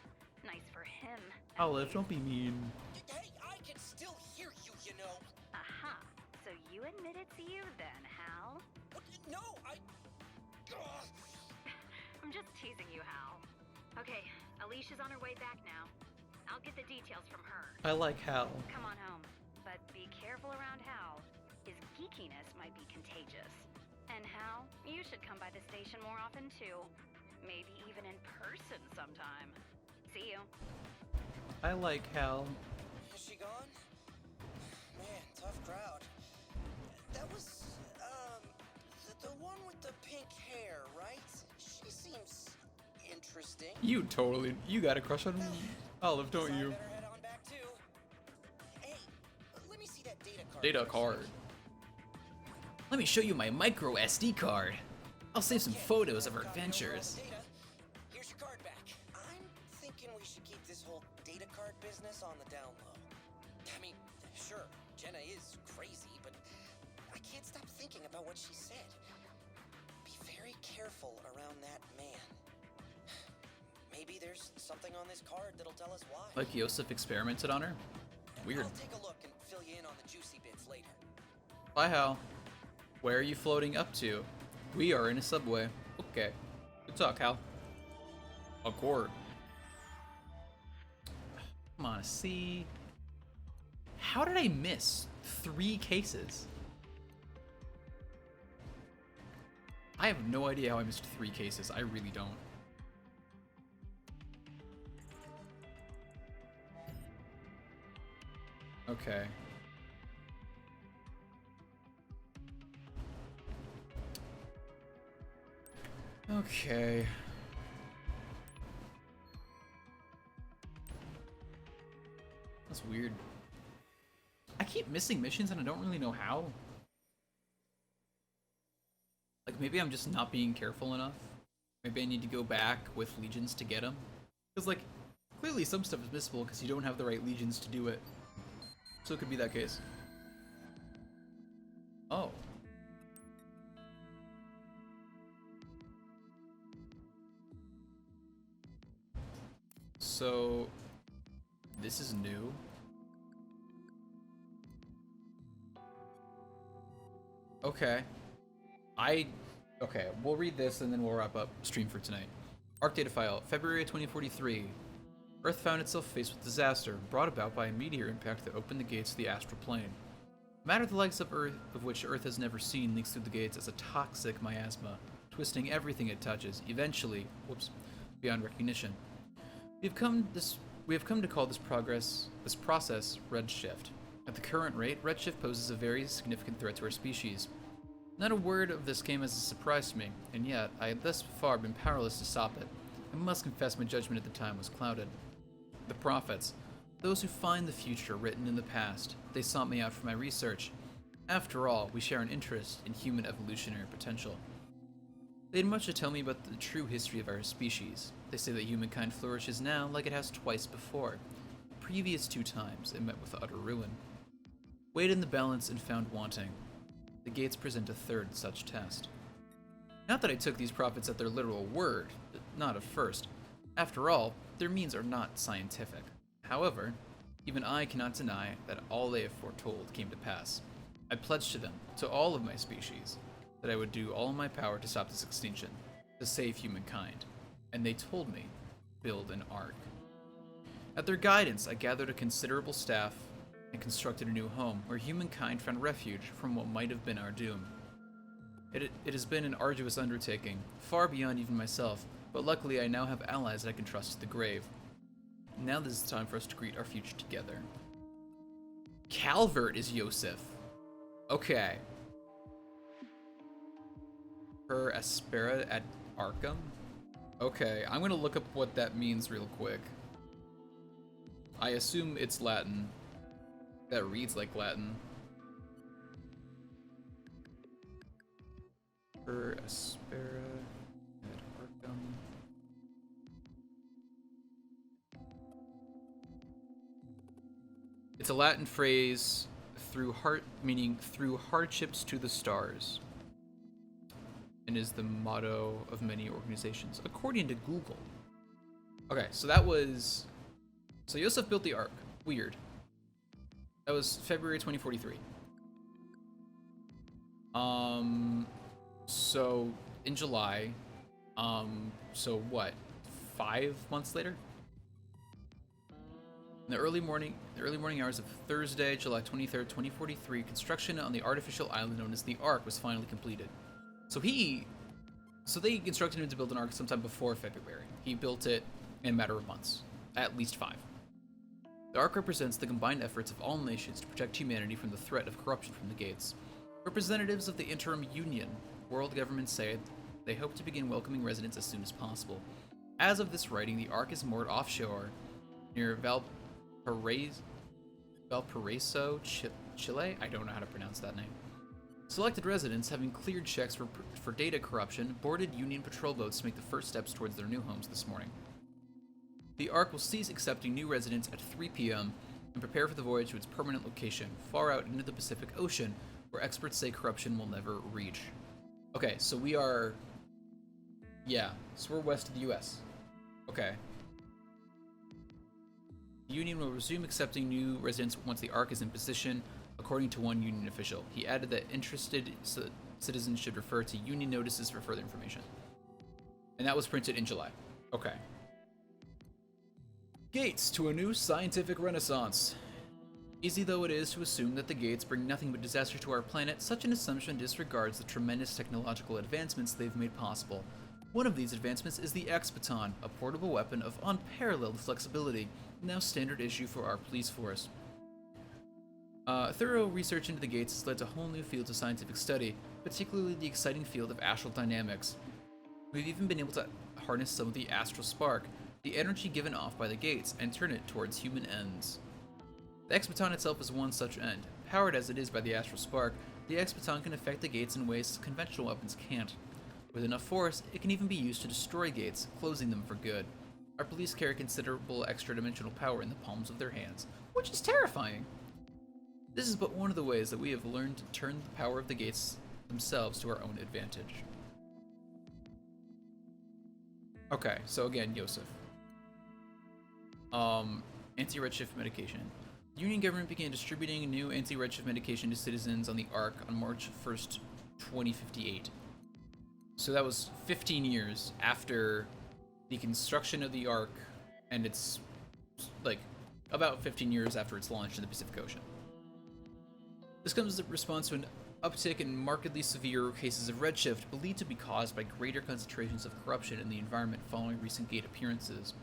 nice for him. at Olive, least. don't be mean. Hey, I can still hear you, you know. Aha. So you admit it's you then, Hal? What? No, Ugh. I'm just teasing you, Hal. Okay, Alicia's on her way back now. I'll get the details from her. I like Hal. Come on home. But be careful around Hal. His geekiness might be contagious. And Hal, you should come by the station more often too. Maybe even in person sometime. See you. I like Hal. Is she gone? Man, tough crowd. That was, the one with the pink hair, right? seems interesting. You got a crush on Olive, don't So I you? better head on back too. Hey, let me see that data card. Data for a card. sec. Let me show you my micro SD card. I'll save some Okay, photos of our I've copied over all adventures. the data. Here's your card back. I'm thinking we should keep this whole data card business on the down low. I mean, sure, Jenna is crazy, but I can't stop thinking about what she said. Be very careful around that man. Maybe there's something on this card that'll tell us why. Like Yosef experimented on her? Weird. I'll take a look and fill you in on the juicy bits later. Bye, Hal. Where are you floating up to? We are in a subway. Okay. Good talk, Hal. Accord. Come on, see. How did I miss 3 cases? I have no idea how I missed 3 cases. I really don't. Okay. Okay. That's weird. I keep missing missions and I don't really know how. Like, maybe I'm just not being careful enough. Maybe I need to go back with legions to get them. Because, like, clearly some stuff is missable because you don't have the right legions to do it. So it could be that case. Oh. So, this is new. Okay. Okay, we'll read this and then we'll wrap up stream for tonight. Arc data file, February 2043. Earth found itself faced with disaster, brought about by a meteor impact that opened the gates to the astral plane. Matter the likes of Earth, of which Earth has never seen, leaks through the gates as a toxic miasma, twisting everything it touches, eventually, beyond recognition. We have come to call this process redshift. At the current rate, redshift poses a very significant threat to our species. Not a word of this came as a surprise to me, and yet I had thus far been powerless to stop it. I must confess my judgment at the time was clouded. The prophets, those who find the future written in the past, they sought me out for my research. After all, we share an interest in human evolutionary potential. They had much to tell me about the true history of our species. They say that humankind flourishes now like it has twice before. The previous 2 times, it met with utter ruin. Weighed in the balance and found wanting. The gates present a 3rd such test. Not that I took these prophets at their literal word, not at first. After all, their means are not scientific. However, even I cannot deny that all they have foretold came to pass. I pledged to them, to all of my species, that I would do all in my power to stop this extinction, to save humankind. And they told me, build an ark. At their guidance, I gathered a considerable staff and constructed a new home where humankind found refuge from what might have been our doom. It has been an arduous undertaking, far beyond even myself, but luckily I now have allies that I can trust to the grave. Now this is time for us to greet our future together. Calvert is Yosef. Okay. Per Aspera ad Arkham? Okay, I'm gonna look up what that means real quick. I assume it's Latin. That reads like Latin. Per Aspera ad Arkham. It's a Latin phrase meaning through hardships to the stars, and is the motto of many organizations, according to Google. Okay, so Yosef built the Ark. Weird. That was February 2043. So in July, so what? 5 months later? In the early morning hours of Thursday, July 23rd, 2043, construction on the artificial island known as the Ark was finally completed. So they instructed him to build an Ark sometime before February. He built it in a matter of months, at least 5. The Ark represents the combined efforts of all nations to protect humanity from the threat of corruption from the gates. Representatives of the interim union, world governments say They hope to begin welcoming residents as soon as possible. As of this writing, the Ark is moored offshore near Valparaiso, Chile? I don't know how to pronounce that name. Selected residents, having cleared checks for data corruption, boarded Union patrol boats to make the first steps towards their new homes this morning. The Ark will cease accepting new residents at 3 p.m. and prepare for the voyage to its permanent location, far out into the Pacific Ocean, where experts say corruption will never reach. Okay, so we are... Yeah, so we're west of the US. Okay. The Union will resume accepting new residents once the Ark is in position, according to one Union official. He added that interested citizens should refer to Union notices for further information. And that was printed in July. Okay. Gates to a new scientific renaissance. Easy though it is to assume that the gates bring nothing but disaster to our planet, such an assumption disregards the tremendous technological advancements they've made possible. One of these advancements is the X-Baton, a portable weapon of unparalleled flexibility, now standard issue for our police force. Thorough research into the gates has led to whole new fields of scientific study, particularly the exciting field of astral dynamics. We've even been able to harness some of the astral spark, the energy given off by the gates, and turn it towards human ends. The X-Baton itself is one such end. Powered as it is by the astral spark, the X-Baton can affect the gates in ways conventional weapons can't. With enough force, it can even be used to destroy gates, closing them for good. Our police carry considerable extra-dimensional power in the palms of their hands, which is terrifying. This is but one of the ways that we have learned to turn the power of the gates themselves to our own advantage. Okay, so again, Yosef. Anti-redshift medication. The Union government began distributing new anti-redshift medication to citizens on the Ark on March 1st, 2058. So that was 15 years after the construction of the Ark, and it's like about 15 years after its launch in the Pacific Ocean. This comes as a response to an uptick in markedly severe cases of redshift believed to be caused by greater concentrations of corruption in the environment following recent gate appearances.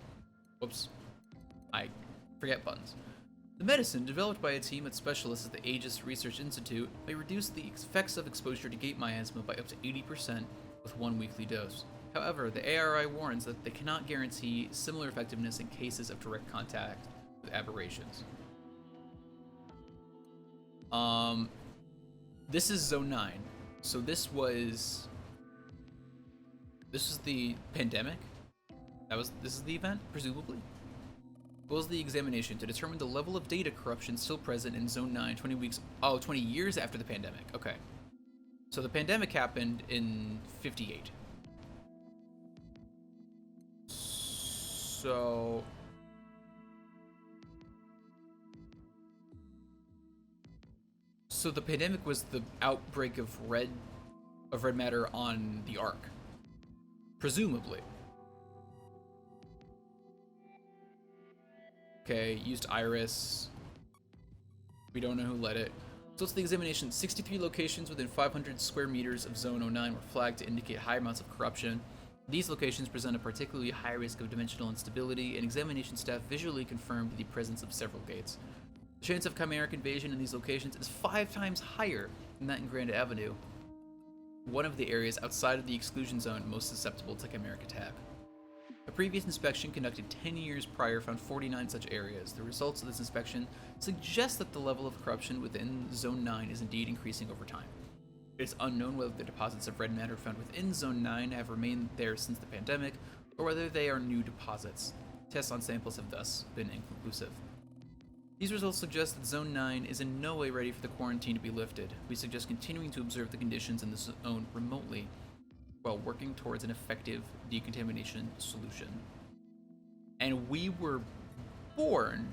Whoops. I forget buttons. The medicine, developed by a team of specialists at the Aegis Research Institute, may reduce the effects of exposure to gate miasma by up to 80% with one weekly dose. However, the ARI warns that they cannot guarantee similar effectiveness in cases of direct contact with aberrations. This is Zone 9. So this is the pandemic. This is the event, presumably. What was the examination to determine the level of data corruption still present in Zone 9 20 years after the pandemic. Okay. So the pandemic happened in 58. So the pandemic was the outbreak of red matter on the Ark. Presumably. Okay, used Iris. We don't know who led it. So it's the examination. 63 locations within 500 square meters of Zone 09 were flagged to indicate high amounts of corruption. These locations present a particularly high risk of dimensional instability, and examination staff visually confirmed the presence of several gates. The chance of chimeric invasion in these locations is 5 times higher than that in Grand Avenue, one of the areas outside of the exclusion zone most susceptible to chimeric attack. A previous inspection conducted 10 years prior found 49 such areas. The results of this inspection suggest that the level of corruption within Zone 9 is indeed increasing over time. It is unknown whether the deposits of red matter found within Zone 9 have remained there since the pandemic, or whether they are new deposits. Tests on samples have thus been inconclusive. These results suggest that Zone 9 is in no way ready for the quarantine to be lifted. We suggest continuing to observe the conditions in the zone remotely, while working towards an effective decontamination solution. And we were born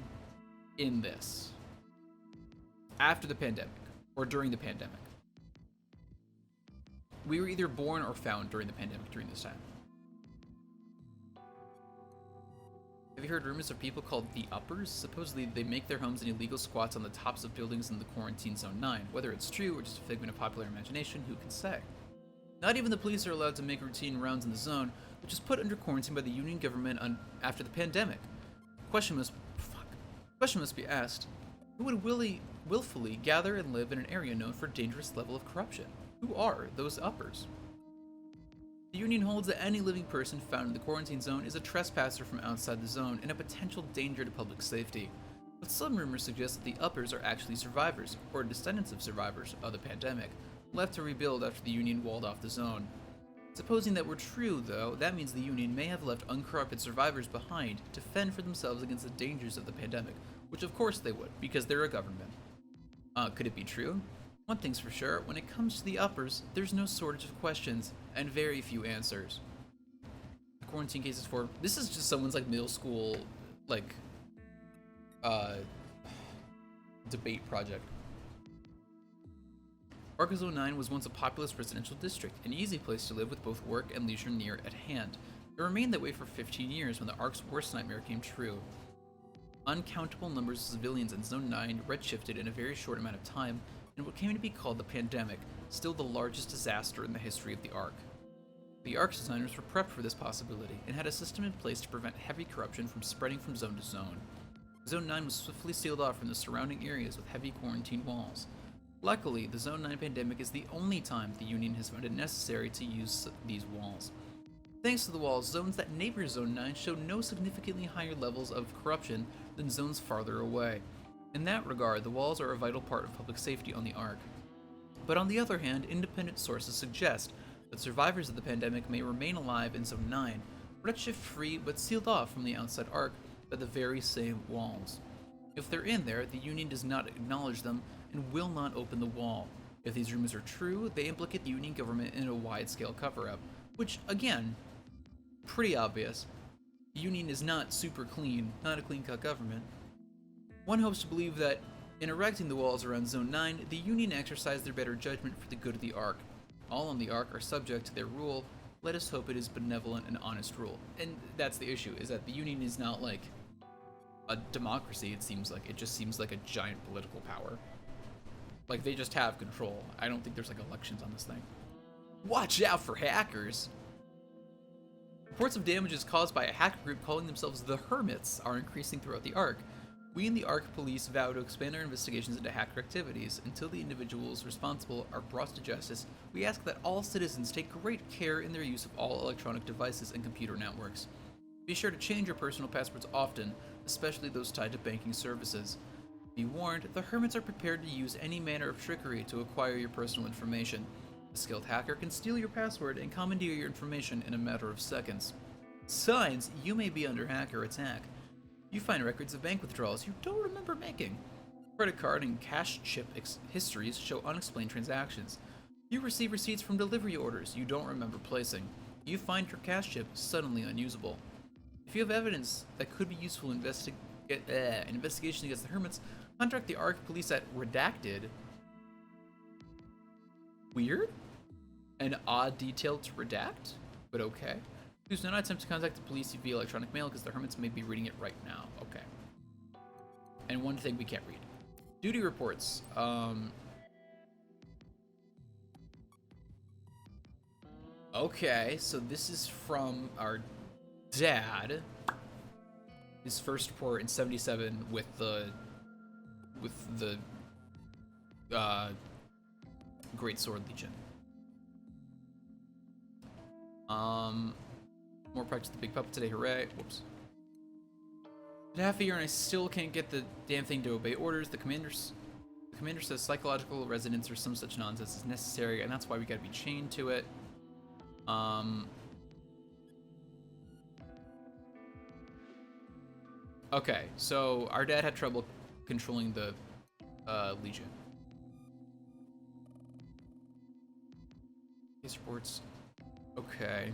in this after the pandemic, or during the pandemic. We were either born or found during the pandemic during this time. Have you heard rumors of people called the Uppers? Supposedly they make their homes in illegal squats on the tops of buildings in the quarantine Zone 9. Whether it's true or just a figment of popular imagination, who can say? Not even the police are allowed to make routine rounds in the zone, which is put under quarantine by the Union government after the pandemic. Question must be asked: who would willfully gather and live in an area known for a dangerous level of corruption? Who are those Uppers? The Union holds that any living person found in the quarantine zone is a trespasser from outside the zone and a potential danger to public safety. But some rumors suggest that the uppers are actually survivors, or descendants of survivors, of the pandemic, left to rebuild after the Union walled off the zone. Supposing that were true, though, that means the Union may have left uncorrupted survivors behind to fend for themselves against the dangers of the pandemic, which of course they would, because they're a government. Could it be true? One thing's for sure, when it comes to the uppers, there's no shortage of questions, and very few answers. Quarantine cases for... This is just someone's, like, middle school, like, debate project. Arkansas 9 was once a populous residential district, an easy place to live with both work and leisure near at hand. It remained that way for 15 years when the Ark's worst nightmare came true. Uncountable numbers of civilians in Zone 9 redshifted in a very short amount of time in what came to be called the pandemic, still the largest disaster in the history of the Ark. The Ark's designers were prepped for this possibility and had a system in place to prevent heavy corruption from spreading from zone to zone. Zone 9 was swiftly sealed off from the surrounding areas with heavy quarantine walls. Luckily, the Zone 9 pandemic is the only time the Union has found it necessary to use these walls. Thanks to the walls, zones that neighbor Zone 9 show no significantly higher levels of corruption than zones farther away. In that regard, the walls are a vital part of public safety on the Ark. But on the other hand, independent sources suggest that survivors of the pandemic may remain alive in Zone 9, redshift-free but sealed off from the outside Ark by the very same walls. If they're in there, the Union does not acknowledge them and will not open the wall. If these rumors are true, they implicate the Union government in a wide-scale cover-up, which, again, pretty obvious. The Union is not super clean, not a clean-cut government. One hopes to believe that, in erecting the walls around Zone 9, the Union exercised their better judgment for the good of the Ark. All on the Ark are subject to their rule. Let us hope it is benevolent and honest rule. And that's the issue, is that the Union is not like a democracy, it seems like. It just seems like a giant political power. Like, they just have control. I don't think there's, like, elections on this thing. Watch out for hackers! Reports of damages caused by a hacker group calling themselves the Hermits are increasing throughout the Ark. We in the Ark Police vow to expand our investigations into hacker activities. Until the individuals responsible are brought to justice, we ask that all citizens take great care in their use of all electronic devices and computer networks. Be sure to change your personal passwords often, especially those tied to banking services. Be warned, the Hermits are prepared to use any manner of trickery to acquire your personal information. A skilled hacker can steal your password and commandeer your information in a matter of seconds. Signs, you may be under hacker attack. You find records of bank withdrawals you don't remember making. Credit card and cash chip histories show unexplained transactions. You receive receipts from delivery orders you don't remember placing. You find your cash chip suddenly unusable. If you have evidence that could be useful in investigation against the Hermits, contact the Ark Police at Redacted. Weird? An odd detail to redact? But okay. Please do not attempt to contact the police via electronic mail because the Hermits may be reading it right now. Okay. And one thing we can't read. Duty reports. Okay, so this is from our dad. His first report in 77 with the Great Sword Legion. More practice the big puppet today, hooray. Whoops. Been half a year and I still can't get the damn thing to obey orders. The commander says psychological resonance or some such nonsense is necessary, and that's why we gotta be chained to it. Okay, so our dad had trouble controlling the Legion. Case reports. Okay.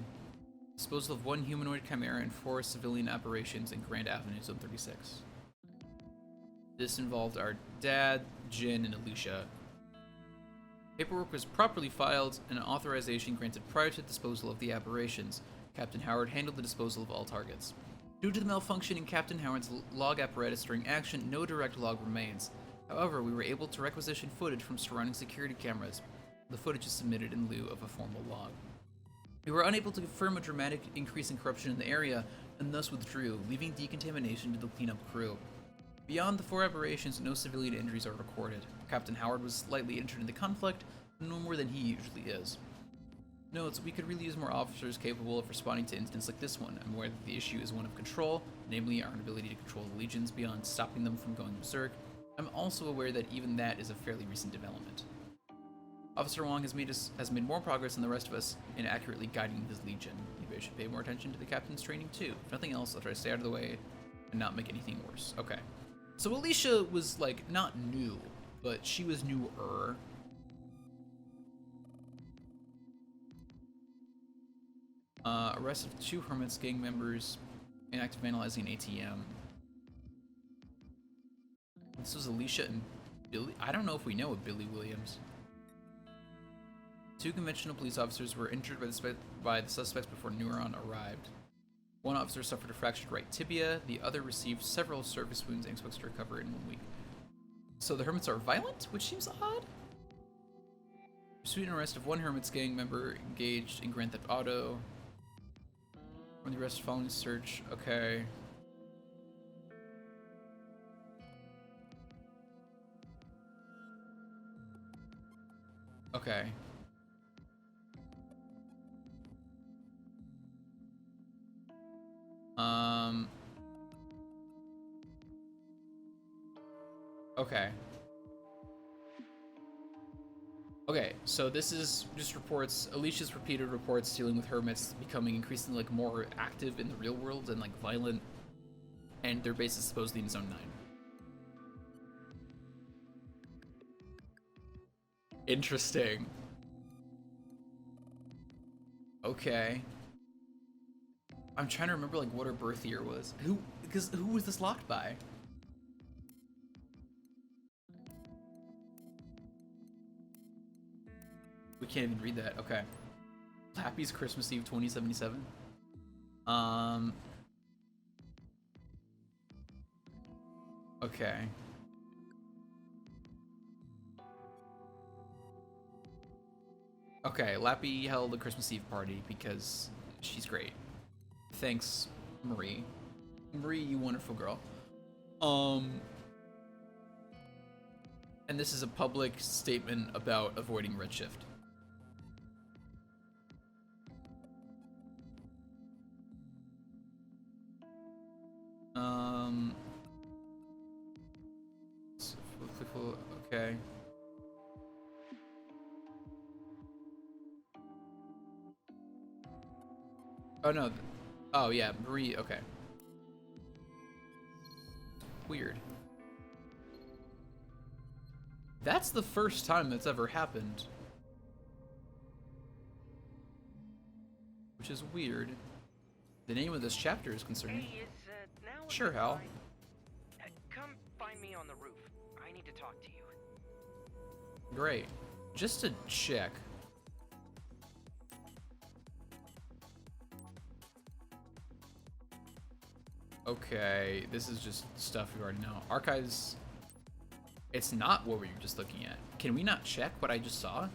Disposal of one humanoid chimera and 4 civilian operations in Grand Avenue, Zone 36. This involved our dad, Jin, and Alicia. Paperwork was properly filed and an authorization granted prior to the disposal of the aberrations. Captain Howard handled the disposal of all targets. Due to the malfunction in Captain Howard's log apparatus during action, no direct log remains. However, we were able to requisition footage from surrounding security cameras. The footage is submitted in lieu of a formal log. We were unable to confirm a dramatic increase in corruption in the area, and thus withdrew, leaving decontamination to the cleanup crew. Beyond the 4 aberrations, no civilian injuries are recorded. Captain Howard was slightly injured in the conflict, no more than he usually is. Notes, we could really use more officers capable of responding to incidents like this one. I'm aware that the issue is one of control, namely our inability to control the legions beyond stopping them from going berserk. I'm also aware that even that is a fairly recent development. Officer Wong has made more progress than the rest of us in accurately guiding his legion. Maybe I should pay more attention to the captain's training too. If nothing else, I'll try to stay out of the way and not make anything worse. Okay. So Alicia was, like, not new, but she was newer. Arrest of 2 Hermits gang members in act of vandalizing an ATM. This was Alicia and Billy. I don't know if we know of Billy Williams. 2 conventional police officers were injured by the suspects before Neuron arrived. 1 officer suffered a fractured right tibia. The other received several service wounds and expects to recover in 1 week. So the Hermits are violent, which seems odd. Pursuit and arrest of 1 Hermits gang member engaged in Grand Theft Auto. When the arrest following search. Okay. Okay. Okay. Okay, so this is just reports, Alicia's repeated reports dealing with Hermits becoming increasingly, like, more active in the real world and, like, violent, and their base is supposedly in Zone 9. Interesting. Okay. I'm trying to remember, like, what her birth year was. Who was this locked by? We can't even read that. Okay. Lappy's Christmas Eve 2077. Okay. Okay, Lappy held a Christmas Eve party because she's great. Thanks, Marie. Marie, you wonderful girl. And this is a public statement about avoiding redshift. Okay. Oh no. Oh yeah, Marie, okay. Weird. That's the first time that's ever happened. Which is weird. The name of this chapter is concerning. Hey, now a Sure, good Hal. time? Come find me on the roof. I need to talk to you. Great. Just to check. Okay, this is just stuff we already know. Archives. It's not what we were just looking at. Can we not check what I just saw?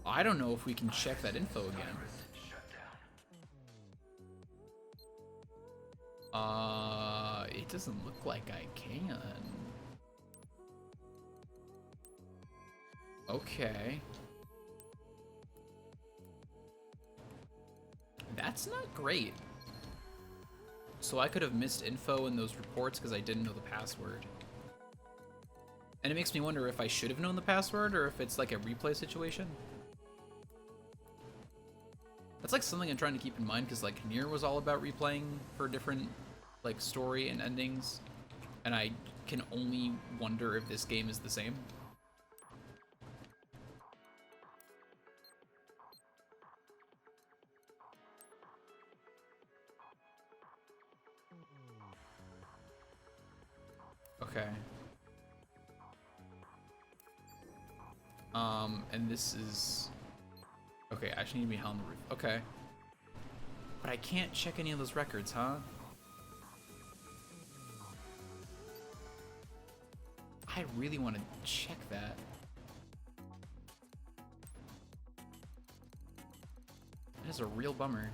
I don't know if we can check that info again. It doesn't look like I can. Okay. That's not great. So I could have missed info in those reports because I didn't know the password. And it makes me wonder if I should have known the password or if it's like a replay situation. That's like something I'm trying to keep in mind because like Nier was all about replaying for different like story and endings. And I can only wonder if this game is the same. Okay. And this is... Okay, I actually need to be on the roof. Okay. But I can't check any of those records, huh? I really want to check that. That is a real bummer.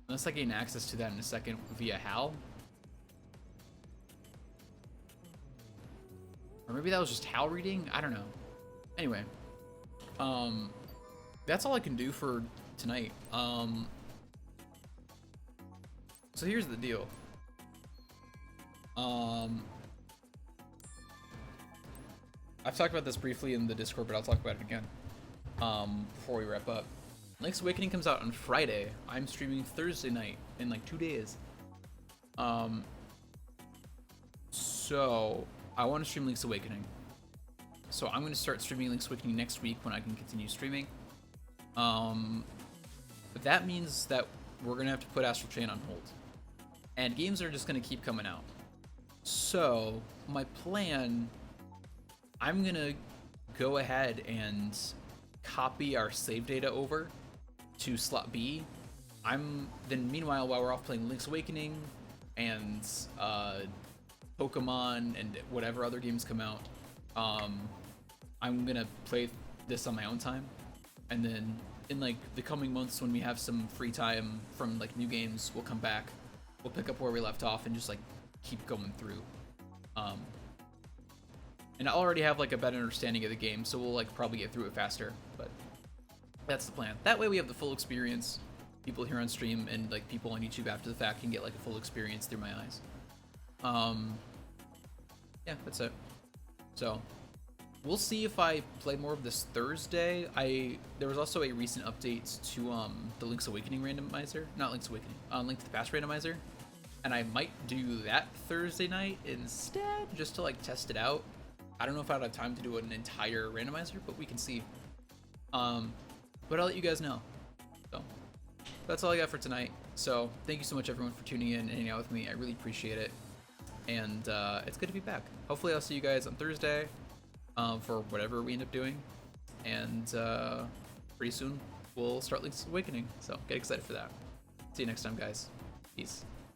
Unless I gain access to that in a second via Hal. Or maybe that was just Hal reading? I don't know. Anyway. That's all I can do for tonight. So here's the deal. I've talked about this briefly in the Discord, but I'll talk about it again before we wrap up. Link's Awakening comes out on Friday. I'm streaming Thursday night in like 2 days. So I want to stream Link's Awakening. So I'm going to start streaming Link's Awakening next week when I can continue streaming. But that means that we're going to have to put Astral Chain on hold. And games are just going to keep coming out. So my plan, I'm going to go ahead and copy our save data over to slot B. Then meanwhile, while we're off playing Link's Awakening and Pokemon and whatever other games come out, I'm gonna play this on my own time, and then in like the coming months when we have some free time from like new games, we'll come back, we'll pick up where we left off and just like keep going through. And I already have like a better understanding of the game, so we'll like probably get through it faster, but that's the plan. That way we have the full experience. People here on stream and like people on YouTube after the fact can get like a full experience through my eyes. Yeah, that's it. So we'll see if I play more of this Thursday. There was also a recent update to the Link's Awakening randomizer, not Link's Awakening, Link to the Past randomizer, and I might do that Thursday night instead, just to like test it out. I don't know if I'd have time to do an entire randomizer, but we can see. But I'll let you guys know. So that's all I got for tonight. So thank you so much everyone for tuning in and hanging out with me. I really appreciate it. And it's good to be back. Hopefully I'll see you guys on Thursday for whatever we end up doing. And pretty soon we'll start Link's Awakening. So get excited for that. See you next time, guys. Peace.